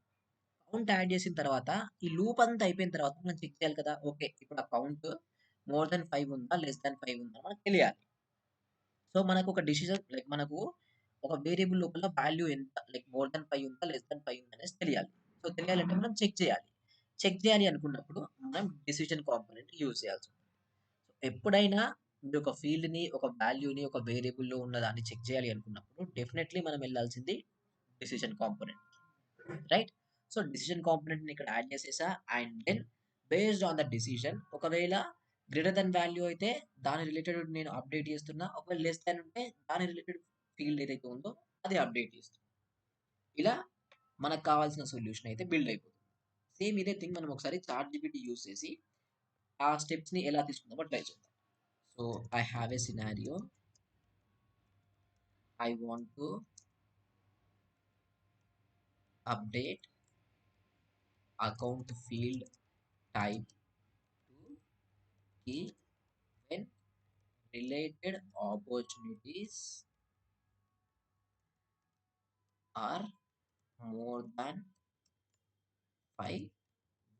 కౌంట్ యాడ్ చేసిన తర్వాత ఈ లూప్ అంతా అయిపోయిన తర్వాత మనం చెక్ చేయాలి కదా. ఓకే, ఇప్పుడు ఆ కౌంట్ మోర్ దాన్ 5 ఉందా, లెస్ దాన్ 5 ఉందా మనకు తెలియాలి. సో మనకు ఒక డిసిజన్ లైక్ మనకు ఒక వేరియబుల్ లోపల వాల్యూ ఎంత, లైక్ మోర్ దాన్ 5 ఉందా, లెస్ దాన్ 5 ఉందా అనేసి తెలియాలి. సో తెలియాలంటే మనం చెక్ చేయాలి. చెక్ చేయాలి అనుకున్నప్పుడు మనం డిసిజన్ కాంపోనెంట్ యూజ్ చేయాల్సి ఉంటుంది. సో ఎప్పుడైనా మీరు ఒక ఫీల్డ్ ని, ఒక వాల్యూని, ఒక వేరియబుల్ లో ఉన్న దాన్ని చెక్ చేయాలి అనుకున్నప్పుడు డెఫినెట్లీ మనం వెళ్ళాల్సింది decision component, right? So decision component ని ఇక్కడ యాడ్ చేసేసా. And then based on the decision, ఒకవేళ గ్రేటర్ దెన్ వాల్యూ అయితే దాని రిలేటెడ్ నేను అప్డేట్ చేస్తున్నా, ఒకవేళ లెస్ దాన్ ఉంటే దాని రిలేటెడ్ ఫీల్డ్ ఏదైతే ఉందో అది అప్డేట్ చేస్తున్నా. ఇలా మనకు కావాల్సిన సొల్యూషన్ అయితే బిల్డ్ అయిపోతుంది. సేమ్ ఇదే థింగ్ మనం ఒకసారి చాట్ జీపీటీ యూస్ చేసి ఆ స్టెప్స్ ని ఎలా తీసుకుందామో ట్రై చేద్దాం. So I have a scenario, I want to update account field type to key when related opportunities are more than 5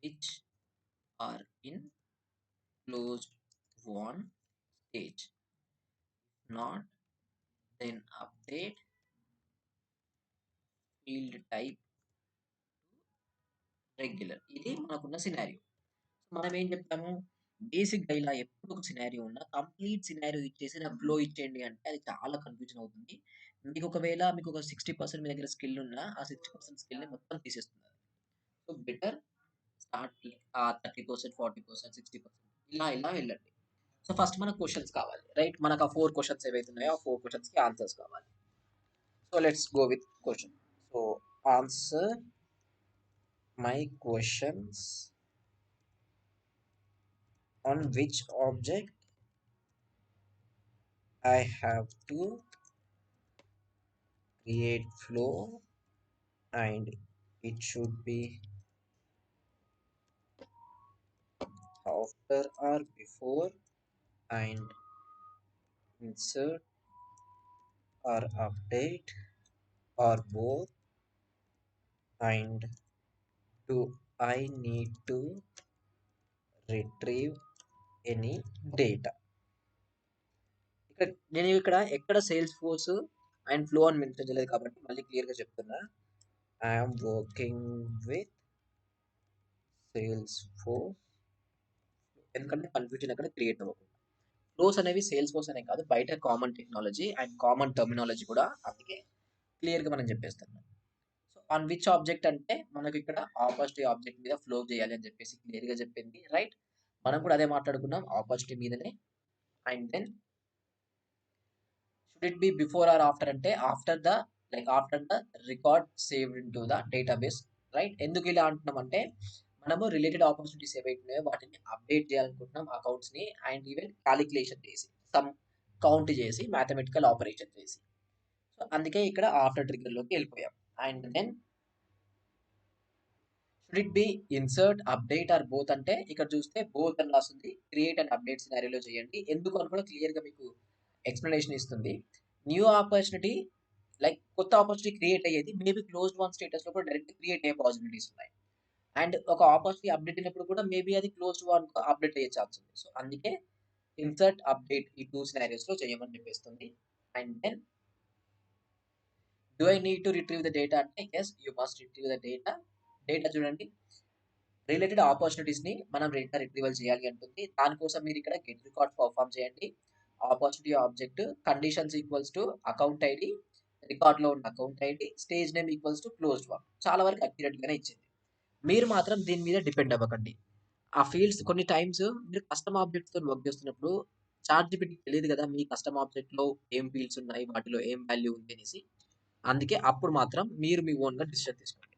which are in closed won stage. Not then update field type regular. ఇది మనకున్న scenario. మనం ఏం చెప్తాము, బేసిక్‌గా ఇలా ఎప్పుడు ఒక scenario ఉన్నా కంప్లీట్ సినారియో ఇచ్చేసి నాకు ఫ్లో ఇచ్చేయండి అంటే అది చాలా కన్‌ఫ్యూజన్ అవుతుంది. మీకు ఒకవేళ మీకు ఒక 60% మీ దగ్గర స్కిల్ ఉన్నా ఆ 60% స్కిల్‌ని మొత్తం తీసేస్తుంది. సో బెటర్ స్టార్ట్ 30%, 40%, 60% ఇలా ఇలా వెళ్ళండి. సో ఫస్ట్ మనకు క్వెషన్స్ కావాలి, రైట్? మనకు ఆ 4 క్వెషన్స్ ఏవైతే ఉన్నాయో ఆ 4 క్వెషన్స్‌కి ఆన్సర్స్ కావాలి. So let's go with question. So answer my questions on which object I have to create flow and it should be after or before and insert or update or both and do I need to retrieve any data? ఇక్కడ నేను ఇక్కడ ఎక్కడ sales force and flow అని mention చేయలేదు కాబట్టి మళ్ళీ క్లియర్గా చెప్తున్నా. I'm working with sales force, ఎందుకంటే కన్ఫ్యూజన్ అక్కడ క్రియేట్ అవ్వకుండా. ఫ్లోస్ అనేవి సేల్స్ ఫోర్స్ అనే కాదు, బయట common technology and common terminology కూడా, అందుకే క్లియర్గా మనం చెప్పేస్తున్నాం. సో ఆన్ విచ్ ఆబ్జెక్ట్ అంటే మనకు ఇక్కడ ఆపర్చునిటీ ఆబ్జెక్ట్ మీద ఫ్లో చేయాలి అని చెప్పేసి క్లియర్గా చెప్పింది, రైట్. మనం కూడా అదే మాట్లాడుకున్నాం, ఆపర్చునిటీ మీదనే. And then should it be before or after అంటే after the, like after the record saved into the database, right. ఎందుకు ఇలా అంటున్నాం అంటే మనము రిలేటెడ్ ఆపర్చునిటీస్ ఏవైతే ఉన్నాయో వాటిని అప్డేట్ చేయాలనుకుంటున్నాం అకౌంట్స్ ని, అండ్ ఈవెన్ క్యాలిక్యులేషన్ చేసి సమ్ కౌంట్ చేసి మ్యాథమెటికల్ ఆపరేషన్ చేసి. సో అందుకే ఇక్కడ ఆఫ్టర్ ట్రిగ్గర్ లోకి వెళ్ళిపోయాం. And then should it be insert update or both అంటే ఇక్కడ చూస్తే బోత్ అని రాస్తుంది, క్రియేట్ అండ్ అప్డేట్ సినారియోలో చేయండి. ఎందుకు అని కూడా క్లియర్ గా మీకు ఎక్స్ప్లెనేషన్ ఇస్తుంది. న్యూ ఆపర్చునిటీ, లైక్ కొత్త ఆపర్చునిటీ క్రియేట్ అయ్యేది మేబీ క్లోజ్డ్ వన్ స్టేటస్ లో కూడా డైరెక్ట్ క్రియేట్ అయ్యే పాసిబిలిటీస్ ఉన్నాయి. అండ్ ఒక ఆపర్చునిటీ అప్డేట్ అయినప్పుడు కూడా మేబీ అది క్లోజ్డ్ వన్ అప్డేట్ అయ్యే ఛాన్స్ ఉంది. సో అందుకే ఇన్సర్ట్ అప్డేట్ ఈ టూ సినారియోస్ లో చేయమని చెప్పేస్తుంది. And then do I need to retrieve the data అంటే yes you must retrieve the data. Data చూడండి, రిలేటెడ్ ఆపర్చునిటీస్ ని మనం డేటా రిట్రీవల్ చేయాలి అంటుంది. దానికోసం మీరు ఇక్కడ గెట్ రికార్డ్ పర్ఫామ్ చేయండి. Opportunity object conditions equals to account ID, record లో ఉన్న account ID, stage name equals to closed one. చాలా వరకు అక్యురేట్ గానే ఇచ్చింది. మీరు మాత్రం దీని మీద డిపెండ్ అవ్వకండి. ఆ ఫీల్డ్స్ కొన్ని టైమ్స్ మీరు కస్టమ్ ఆబ్జెక్ట్స్ తో వర్క్ చేస్తున్నప్పుడు చార్ట్ జీపీటీకి తెలియదు కదా మీ కస్టమ్ ఆబ్జెక్ట్ లో ఏం ఫీల్డ్స్ ఉన్నాయి, వాటిలో ఏం వాల్యూ ఉంది అనేసి. అందుకే అప్పుడు మాత్రం మీరు మీ ఓన్ గా డిసిషన్ తీసుకోండి,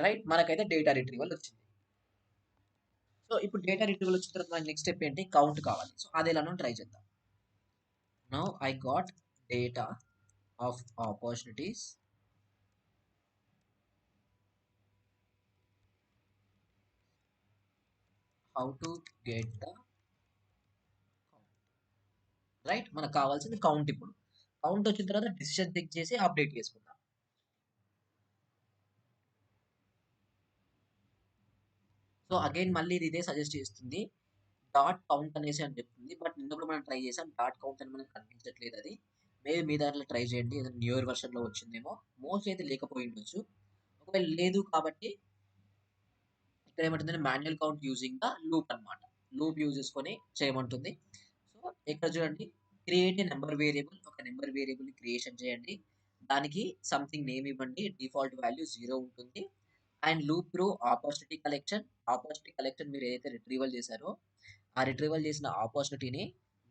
రైట్. మనకైతే డేటా రిట్రీవల్ వచ్చింది. సో ఇప్పుడు డేటా రిట్రీవల్ వచ్చిన తర్వాత నెక్స్ట్ స్టెప్ ఏంటి, కౌంట్ కావాలి. సో అది ఎలానో ట్రై చేద్దాం. Now I got data of opportunities. How to get the count, right. మనకు కావాల్సింది కౌంట్. ఇప్పుడు కౌంట్ వచ్చిన తర్వాత డిసిషన్ చెక్ చేసి అప్డేట్ చేసుకుందాం. సో అగైన్ మళ్ళీ ఇది ఇదే సజెస్ట్ చేస్తుంది, డాట్ కౌంట్ అనేసి అని చెప్తుంది. బట్ నిన్నప్పుడు మనం ట్రై చేసాం, డాట్ కౌంట్ అని మనకు కనిపించట్లేదు. అది మేబీ మీ దాంట్లో ట్రై చేయండి, ఏదైనా న్యూ ఇయర్ వర్షన్ లో వచ్చిందేమో. మోస్ట్ అయితే లేకపోయి ఉండొచ్చు. ఒకవేళ లేదు కాబట్టి ఇక్కడ ఏమంటుంది, manual count using the loop అనమాట. లూప్ యూజ్ చేసుకొని చేయమంటుంది. సో ఇక్కడ చూడండి, క్రియేట్ ఏ నెంబర్ వేరియబుల్, ఒక నెంబర్ వేరియబుల్ క్రియేషన్ చేయండి. దానికి సంథింగ్ నేమ్ ఇవ్వండి, డిఫాల్ట్ వాల్యూ 0 ఉంటుంది. And loop through opportunity collection. Opportunity collection మీరు ఏదైతే రిట్రీవల్ చేశారో ఆ రిట్రీవల్ చేసిన ఆపర్చునిటీని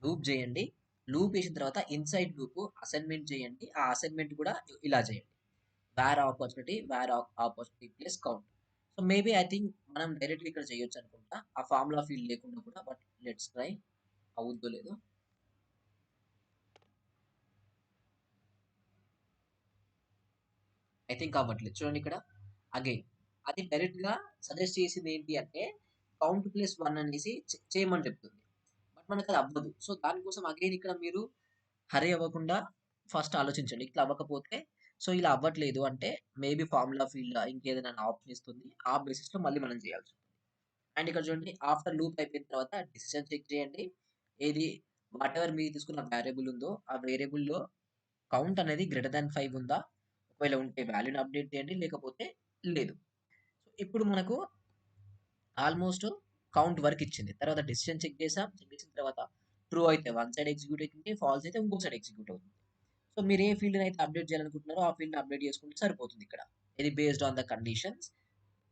లూప్ చేయండి. లూప్ చేసిన తర్వాత ఇన్సైడ్ లూప్ అసైన్మెంట్ చేయండి. ఆ అసైన్మెంట్ కూడా ఇలా చేయండి, where opportunity plus count. So maybe I think మనం డైరెక్ట్గా ఇక్కడ చేయొచ్చు అనుకుంటా, ఆ ఫార్ములా ఫీల్డ్ లేకుండా కూడా. బట్ లెట్స్ ట్రై, అవుద్దో లేదో. ఐ థింక్ అవ్వట్లేదు. చూడండి ఇక్కడ అగైన్ అది డైరెక్ట్ గా సజెస్ట్ చేసింది ఏంటి అంటే కౌంట్ ప్లస్ 1 అనేసి చేయమని చెప్తుంది. బట్ మనకు అది అవ్వదు. సో దానికోసం అగైన్ ఇక్కడ మీరు హరీ అవ్వకుండా ఫస్ట్ ఆలోచించండి. ఇట్లా అవ్వకపోతే, సో ఇలా అవ్వట్లేదు అంటే మేబీ ఫార్ములా ఫీల్డ్ ఇంకేదైనా ఆప్షన్ ఇస్తుంది, ఆ బేసిస్ లో మళ్ళీ మనం చేయాల్సి ఉంటుంది. అండ్ ఇక్కడ చూడండి, ఆఫ్టర్ లూప్ అయిపోయిన తర్వాత డిసిషన్ చెక్ చేయండి. ఏది వాట్ ఎవర్ మీరు తీసుకున్న వేరియబుల్ ఉందో ఆ వేరియబుల్ లో కౌంట్ అనేది గ్రేటర్ దాన్ 5 ఉందా, ఒకవేళ ఉంటే వాల్యూని అప్డేట్ చేయండి, లేకపోతే లేదు. సో ఇప్పుడు మనకు ఆల్మోస్ట్ కౌంట్ వరకు ఇచ్చింది. తర్వాత డిసిషన్ చెక్ చేసాం, చెక్ చేసిన తర్వాత ట్రూ అయితే వన్ సైడ్ ఎగ్జిక్యూట్ అవుతుంది, ఫాల్స్ అయితే ఇంకో సైడ్ ఎగ్జిక్యూట్ అవుతుంది. సో మీరు ఏ ఫీల్డ్ అయితే అప్డేట్ చేయాలనుకుంటున్నారో ఆ ఫీల్డ్ అప్డేట్ చేసుకుంటే సరిపోతుంది. ఇక్కడ ఇది బేస్డ్ ఆన్ ద కండిషన్స్,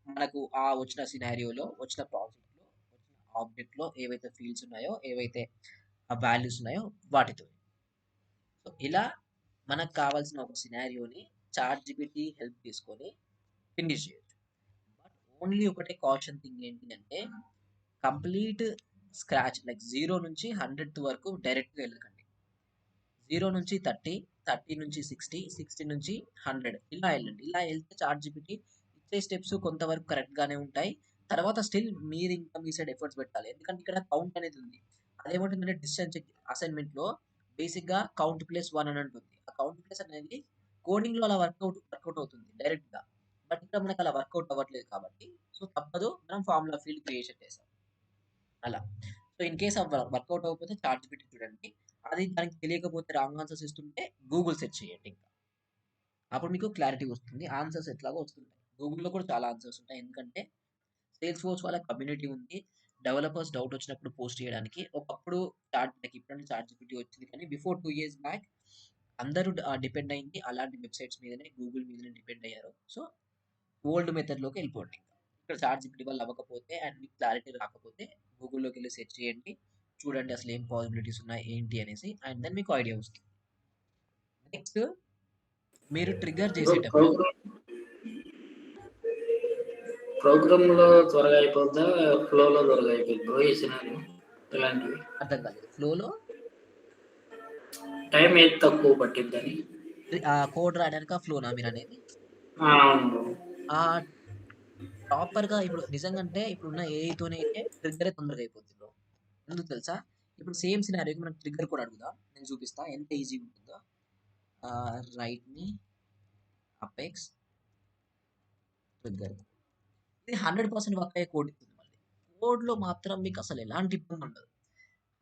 మనకు ఆ వచ్చిన సినారియోలో, వచ్చిన ప్రాజెక్ట్ లో, వచ్చిన ఆబ్జెక్ట్ లో ఏవైతే ఫీల్డ్స్ ఉన్నాయో, ఏవైతే ఆ వాల్యూస్ ఉన్నాయో వాటితో. సో ఇలా మనకు కావాల్సిన ఒక సినారియోని చాట్ జీపీటీ హెల్ప్ తీసుకొని ఫినిష్ చేయొచ్చు. బట్ ఓన్లీ ఒకటే కాషన్ థింగ్ ఏంటి అంటే కంప్లీట్ స్క్రాచ్, లైక్ 0 నుంచి 100 వరకు డైరెక్ట్గా వెళ్ళకండి. 0 నుంచి 30, 30 నుంచి 60, 60 నుంచి 100 ఇలా వెళ్ళండి. ఇలా వెళ్తే చాట్ జీపీటీ ఇచ్చే స్టెప్స్ కొంతవరకు కరెక్ట్ గానే ఉంటాయి. తర్వాత స్టిల్ మీరు ఇంకా మీ సైడ్ ఎఫర్ట్స్ పెట్టాలి, ఎందుకంటే ఇక్కడ కౌంట్ అనేది ఉంది. అదేమంటుందంటే డిస్టెన్స్ అసైన్మెంట్ లో బేసిక్ గా కౌంట్ ప్లస్ 1 అని ఉంటుంది. ఆ కౌంట్ ప్లస్ అనేది కోడింగ్‌లో అలా వర్కౌట్ అవుతుంది డైరెక్ట్‌గా. బట్ ఇక్కడ మనకు అలా వర్కౌట్ అవ్వట్లేదు కాబట్టి సో తప్పదు మనం ఫార్ములా ఫీల్డ్ క్రియేషన్ చేసాం. అలా. సో ఇన్ కేస్ వర్కౌట్ అవ్వకపోతే చాట్‌జిపిటి చూడండి. అది దానికి తెలియకపోతే రాంగ్ ఆన్సర్స్ ఇస్తుంటే గూగుల్ సెర్చ్ చేయండి ఇంకా. అప్పుడు మీకు క్లారిటీ వస్తుంది. ఆన్సర్స్ ఎట్లాగో వస్తుంటాయి. గూగుల్‌లో కూడా చాలా ఆన్సర్స్ ఉంటాయి. ఎందుకంటే సేల్స్ ఫోర్స్ వాళ్ళ కమ్యూనిటీ ఉంది. డెవలపర్స్ డౌట్ వచ్చినప్పుడు పోస్ట్ చేయడానికి. ఒకప్పుడు ఇప్పుడంటే చాట్‌జిపిటి వచ్చింది కానీ బిఫోర్ 2 ఇయర్స్ బ్యాక్ అందరూ డిపెండ్ అయింది అలాంటి వెబ్‌సైట్స్ మీదనే, గూగుల్ మీదనే డిపెండ్ అయ్యారు. సో ఓల్డ్ మెథడ్‌లోకి ఎళ్ళిపోండి ఇంకా. ఇక్కడ చాట్‌జిపిటి వల్ల అవ్వకపోతే అండ్ మీకు క్లారిటీ రాకపోతే గూగుల్‌లోకెళ్ళి సెర్చ్ చేయండి. చూడండి అసలు ఏం పాసిబిలిటీస్ ఉన్నాయి ఏంటి అనేసి అండ్ దెన్ మీకు ఐడియా వస్తుంది. నెక్స్ట్ మీరు ట్రిగ్గర్ బ్రో చేసేటప్పుడు ప్రోగ్రామ్‌లో త్వరగా అయిపోద్దా? ఫ్లోలో త్వరగా అయిపోద్దా బ్రో ఈ సినారియో ఇలాంటివి? అర్థం కాలేదు. ఫ్లోలో టైం ఏది తక్కువ పట్టిద్దని? కోడ్ రాయడానికా ఫ్లోనా మీరనేది? అవును బ్రో. ప్రాపర్‌గా ఇప్పుడు నిజంగంటే ఇప్పుడున్న ఏఐతోనైతే ట్రిగ్గరే తొందరగా అయిపోద్ది బ్రో. ఎందుకు తెలుసా? ఇప్పుడు సేమ్ సినారియోకి మనం ట్రిగ్గర్ కూడా అడుగుదాం. నేను చూపిస్తా ఎంత ఈజీగా ఉంటుందో. రైట్ మీ అపెక్స్ ట్రిగ్గర్. ఇది 100% వర్క్ అయ్యే కోడ్ ఇస్తుంది మళ్ళీ. కోడ్‌లో మాత్రం మీకు అసలు ఎలాంటి ఇబ్బంది ఉండదు.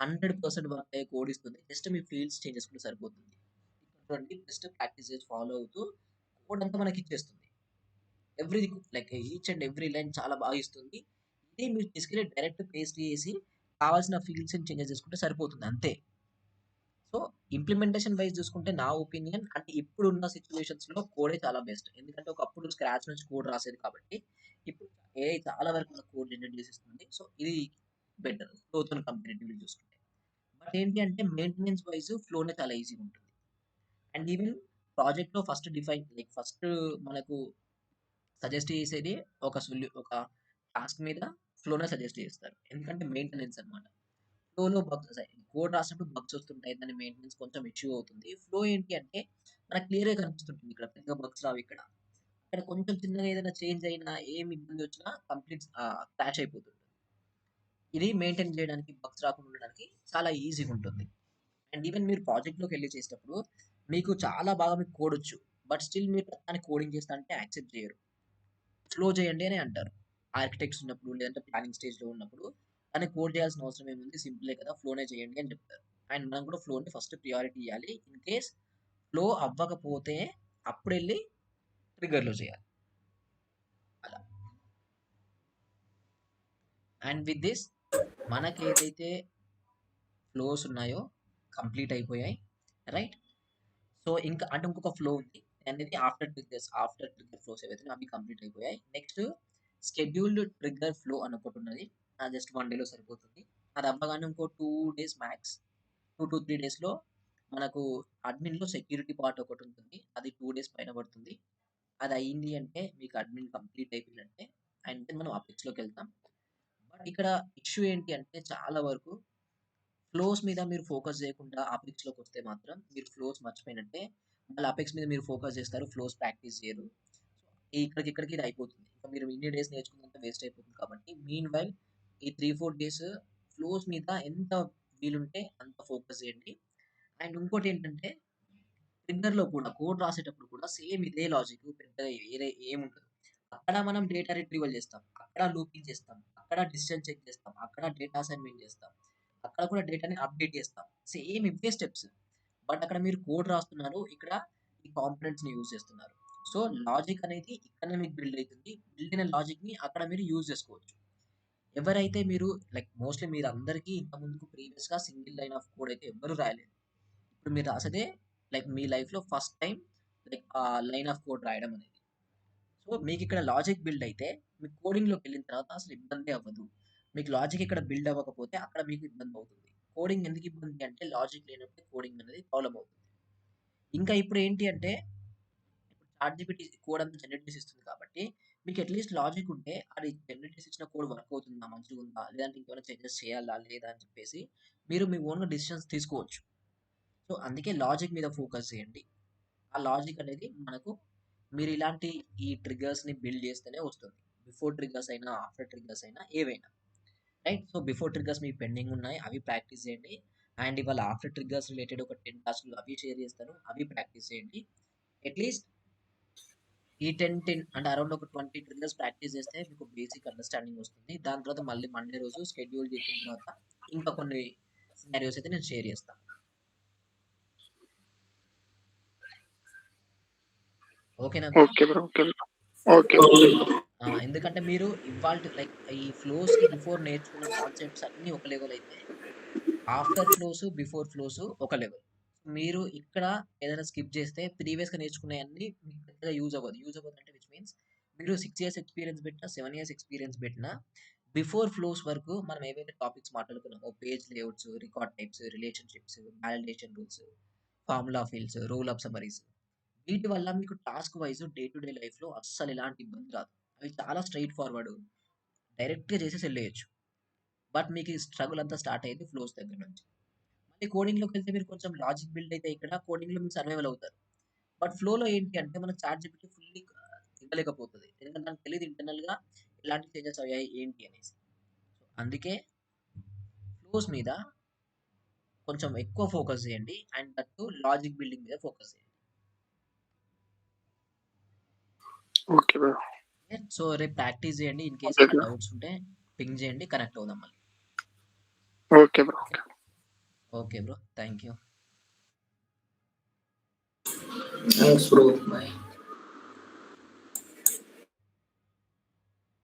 100% వర్క్ అయ్యే కోడ్ ఇస్తుంది. జస్ట్ మీ ఫీల్డ్స్ చేంజ్ చేసుకుంటే సరిపోతుంది. ఇక్కడ చూడండి జస్ట్ ప్రాక్టీస్ చేసి ఫాలో అవుతూ కోడ్ అంతా మనకి ఇచ్చేస్తుంది. Everything like each and every line చాలా బాగా ఇస్తుంది. ఇదే మీరు తీసుకెళ్ళి డైరెక్ట్ పేస్ట్ చేసి కావాల్సిన ఫీల్డ్స్‌ని చేంజెస్ చేసుకుంటే సరిపోతుంది అంతే. సో, ఇంప్లిమెంటేషన్ వైస్ చూసుకుంటే నా ఒపీనియన్ అంటే ఇప్పుడున్న సిట్యుయేషన్స్‌లో కోడే చాలా బెస్ట్. ఎందుకంటే ఒకప్పుడు స్క్రాచ్ నుంచి కోడ్ రాసేది కాబట్టి, ఇప్పుడు ఏఐ చాలా వరకు మన కోడ్ జనరేట్ చేసేస్తుంది. సో, ఇది బెటర్ ఫ్లోతోని కంపారిటివ్‌లీ చూసుకుంటే. బట్ ఏంటి అంటే మెయింటెనెన్స్ వైస్ ఫ్లోనే చాలా ఈజీగా ఉంటుంది. అండ్ ఈవెన్ ప్రాజెక్ట్‌లో ఫస్ట్ మనకు సజెస్ట్ చేసేది ఒక టాస్క్ మీద ఫ్లోనే సజెస్ట్ చేస్తారు. ఎందుకంటే మెయింటెనెన్స్ అన్నమాట. ఫ్లోలో కోడ్ రాసినప్పుడు బగ్స్ వస్తుంటాయి. దాని మెయింటెనెన్స్ కొంచెం ఇష్యూ అవుతుంది. ఫ్లో ఏంటి అంటే మనకు క్లియర్‌గా కనిపిస్తుంటుంది ఇక్కడ. పెద్దగా బగ్స్ రావు ఇక్కడ. ఇక్కడ కొంచెం చిన్నగా ఏదైనా చేంజ్ అయినా, ఏమి ఇబ్బంది వచ్చినా క్రాష్ అయిపోతుంది. ఇది మెయింటైన్ చేయడానికి, బగ్స్ రాకుండా ఉండడానికి చాలా ఈజీగా ఉంటుంది. అండ్ ఈవెన్ మీరు ప్రాజెక్ట్‌లోకెళ్ళి చేసేటప్పుడు మీకు చాలా బాగా మీకు కోడొచ్చు. బట్ స్టిల్ మీరు దాన్ని కోడింగ్ చేస్తా అంటే యాక్సెప్ట్ చేయరు. ఫ్లో చేయండి అని అంటారు. ఆర్కిటెక్ట్స్ ఉన్నప్పుడు లేదంటే ప్లానింగ్ స్టేజ్‌లో ఉన్నప్పుడు దాన్ని కోడ్ చేయాల్సిన అవసరం ఏముంది? సింపులే కదా! ఫ్లోనే చేయండి అని చెప్తారు. అండ్ మనం కూడా ఫ్లోని ఫస్ట్ ప్రియారిటీ ఇయ్యాలి. ఇన్ కేస్ ఫ్లో అవ్వకపోతే అప్పుడెళ్ళి ట్రిగ్గర్‌లో చేయాలి. అలా. అండ్ విత్ దిస్ మనకేదైతే ఫ్లోస్ ఉన్నాయో కంప్లీట్ అయిపోయాయి. రైట్? సో, ఇంకా అంటే ఇంకొక ఫ్లో ఉంది. అనేది ఆఫ్టర్ ట్రిగ్గర్ ఫ్లోస్ ఏవైతే ఉన్నాయో అవి కంప్లీట్ అయిపోయాయి. నెక్స్ట్ షెడ్యూల్డ్ ట్రిగ్గర్ ఫ్లో అని ఒకటున్నది. అది జస్ట్ 1 డేలో సరిపోతుంది. అది అవ్వగానే ఇంకో 2 డేస్ మ్యాక్స్ 2-3 డేస్‌లో మనకు అడ్మిన్‌లో సెక్యూరిటీ పార్ట్ ఒకటుంటుంది. అది 2 డేస్ పైన పడుతుంది. అది అయింది అంటే మీకు అడ్మిన్ కంప్లీట్ అయిపోయినట్టే. అండ్ దెన్ మనం అపెక్స్‌లోకెళ్తాం. బట్ ఇక్కడ ఇష్యూ ఏంటి అంటే చాలా వరకు ఫ్లోస్ మీద మీరు ఫోకస్ చేయకుండా అపెక్స్‌లోకొస్తే మాత్రం మీరు ఫ్లోస్ మర్చిపోయినట్టే. మళ్ళీ అపెక్స్ మీద మీరు ఫోకస్ చేస్తారు. ఫ్లోస్ ప్రాక్టీస్ చేయరు. ఇక్కడికి ఇది అయిపోతుంది. ఇంకా మీరు ఇన్ని డేస్ నేర్చుకున్నంత వేస్ట్ అయిపోతుంది కాబట్టి మీన్‌వైల్ ఈ 3, 4 డేస్ ఫ్లోస్ మీద ఎంత వీలుంటే అంత ఫోకస్ చేయండి. అండ్ ఇంకోటేంటంటే ట్రిగ్గర్‌లో కూడా కోడ్ రాసేటప్పుడు కూడా సేమ్ ఇదే లాజిక్ పెద్దగా వేరే ఏముండదు. అక్కడ మనం డేటా రిట్రీవల్ చేస్తాం. అక్కడ లూపింగ్ చేస్తాం. అక్కడ డిస్టెన్స్ చెక్ చేస్తాం. అక్కడ డేటా అసైన్‌మెంట్ చేస్తాం. అక్కడ కూడా డేటాని అప్‌డేట్ చేస్తాం. సేమ్ ఇవే స్టెప్స్. బట్ అక్కడ మీరు కోడ్ రాస్తున్నారు. ఇక్కడ ఈ కాంపోనెంట్స్‌ని యూజ్ చేస్తున్నారు. సో, లాజిక్ అనేది ఇక్కడనే మీకు బిల్డ్ అయితుంది. బిల్డ్ అయిన లాజిక్‌ని అక్కడ మీరు యూజ్ చేసుకోవచ్చు. ఎవరైతే మీరు మోస్ట్‌లీ మీరందరికీ ఇంతకుముందుకు ప్రీవియస్‌గా సింగిల్ లైన్ ఆఫ్ కోడ్ అయితే ఎవ్వరు రాయలేదు. ఇప్పుడు మీరు రాసేదే మీ లైఫ్‌లో first time line of code రాయడం అనేది. సో, మీకిక్కడ లాజిక్ బిల్డ్ అయితే మీకు కోడింగ్‌లోకెళ్ళిన తర్వాత అసలు ఇబ్బందే అవ్వదు. మీకు లాజిక్ ఇక్కడ బిల్డ్ అవ్వకపోతే అక్కడ మీకు ఇబ్బందవుతుంది. కోడింగ్ ఎందుకు ఇబ్బంది అంటే లాజిక్ లేనప్పుడు కోడింగ్ అనేది ప్రాబ్లమ్ అవుతుంది. ఇంకా ఇప్పుడేంటి అంటే ఇప్పుడు చాట్‌జీపీటీ కోడ్ అంతా జనరేట్ చేసి ఇస్తుంది కాబట్టి మీకు అట్‌లీస్ట్ లాజిక్ ఉంటే అది జనరేట్ చేసి ఇచ్చిన కోడ్ వర్క్ అవుతుందా? మంచిగుందా? లేదంటే ఇంకేమైనా చేంజెస్ చేయాలా? లేదా? అని చెప్పేసి మీరు మీ ఓన్‌గా డెసిషన్స్ తీసుకోవచ్చు. సో, అందుకే లాజిక్ మీద ఫోకస్ చేయండి. ఆ లాజిక్ అనేది మనకు మీరు ఇలాంటి ఈ ట్రిగ్గర్స్‌ని బిల్డ్ చేస్తేనే వస్తుంది. బిఫోర్ ట్రిగ్గర్స్ అయినా, ఆఫ్టర్ ట్రిగ్గర్స్ అయినా ఏవైనా. రైట్? సో, బిఫోర్ ట్రిగ్గర్స్ మీకు పెండింగ్ ఉన్నాయి. అవి ప్రాక్టీస్ చేయండి. అండ్ ఇవాళ ఆఫ్టర్ ట్రిగ్గర్స్ రిలేటెడ్ ఒక 10 టాస్క్‌లు అవి షేర్ చేస్తాను. అవి ప్రాక్టీస్ చేయండి. అట్లీస్ట్ ఈ 10 అంటే అరౌండ్ ఒక 20 ట్రిగ్గర్స్ ప్రాక్టీస్ చేస్తే మీకు బేసిక్ అండర్స్టాండింగ్ వస్తుంది. దాని తర్వాత మళ్ళీ మండే రోజు షెడ్యూల్ చేసిన తర్వాత ఇంకా కొన్ని సినారియోస్ అయితే నేను షేర్ చేస్తాను. ఓకేనా bro? Okay bro. Okay bro. Okay. ఎందుకంటే మీరు ఇవాల్టి లైక్ ఈ ఫ్లోస్‌కి బిఫోర్ నేర్చుకున్న కాన్సెప్ట్స్ అన్నీ ఒక లెవెల్ అయితే, ఆఫ్టర్ ఫ్లోస్, బిఫోర్ ఫ్లోస్ ఒక లెవెల్. మీరు ఇక్కడ ఏదైనా స్కిప్ చేస్తే ప్రీవియస్‌గా నేర్చుకున్నయన్నీ మీకు పెద్దగా యూజ్ అవ్వదు. యూజ్ అవ్వదంటే విచ్ మీన్స్ మీరు 6 ఇయర్స్ ఎక్స్‌పీరియన్స్ పెట్టినా, 7 ఇయర్స్ ఎక్స్‌పీరియన్స్ పెట్టినా, బిఫోర్ ఫ్లోస్ వరకు మనం ఏవైతే టాపిక్స్ మాట్లాడుకున్నామో page layouts, record types, relationships, validation rules, formula fields, roll up summaries వీటి వల్ల మీకు task wise day to day లైఫ్‌లో అస్సలు ఎలాంటి ఇబ్బంది రాదు. అవి చాలా స్ట్రెయిట్ ఫార్వర్డ్. డైరెక్ట్‌గా చేసేసి ఎళ్ళేయొచ్చు. బట్ మీకు ఈ స్ట్రగుల్ అంతా స్టార్ట్ అయ్యేది ఫ్లోస్ దగ్గర నుంచి. మళ్ళీ కోడింగ్‌లోకెళ్తే మీరు కొంచెం లాజిక్ బిల్డ్ అయితే ఇక్కడ కోడింగ్‌లో మీరు సర్వైవల్ అవుతారు. బట్ ఫ్లోలో ఏంటి అంటే మన చాట్‌జిపిటి ఫుల్లీ ఇవ్వలేకపోతది. ఎందుకంటే దానికి తెలీదు ఇంటర్నల్‌గా ఎలాంటి చేంజెస్ అయ్యాయి ఏంటి అనేసి. సో, అందుకే ఫ్లోస్ మీద కొంచెం ఎక్కువ ఫోకస్ చేయండి. And that too logic building మీద ఫోకస్ చేయండి. Okay bro. సో, రేపు ప్రాక్టీస్ చేయండి. ఇన్ కేస్ ఓకే ఏమైనా బ్రో. డౌట్స్ ఉంటే పింగ్ చేయండి. కనెక్ట్ అవుదాం మళ్ళీ. Okay bro. Okay. Okay bro. Thank you. Thanks bro. Bye.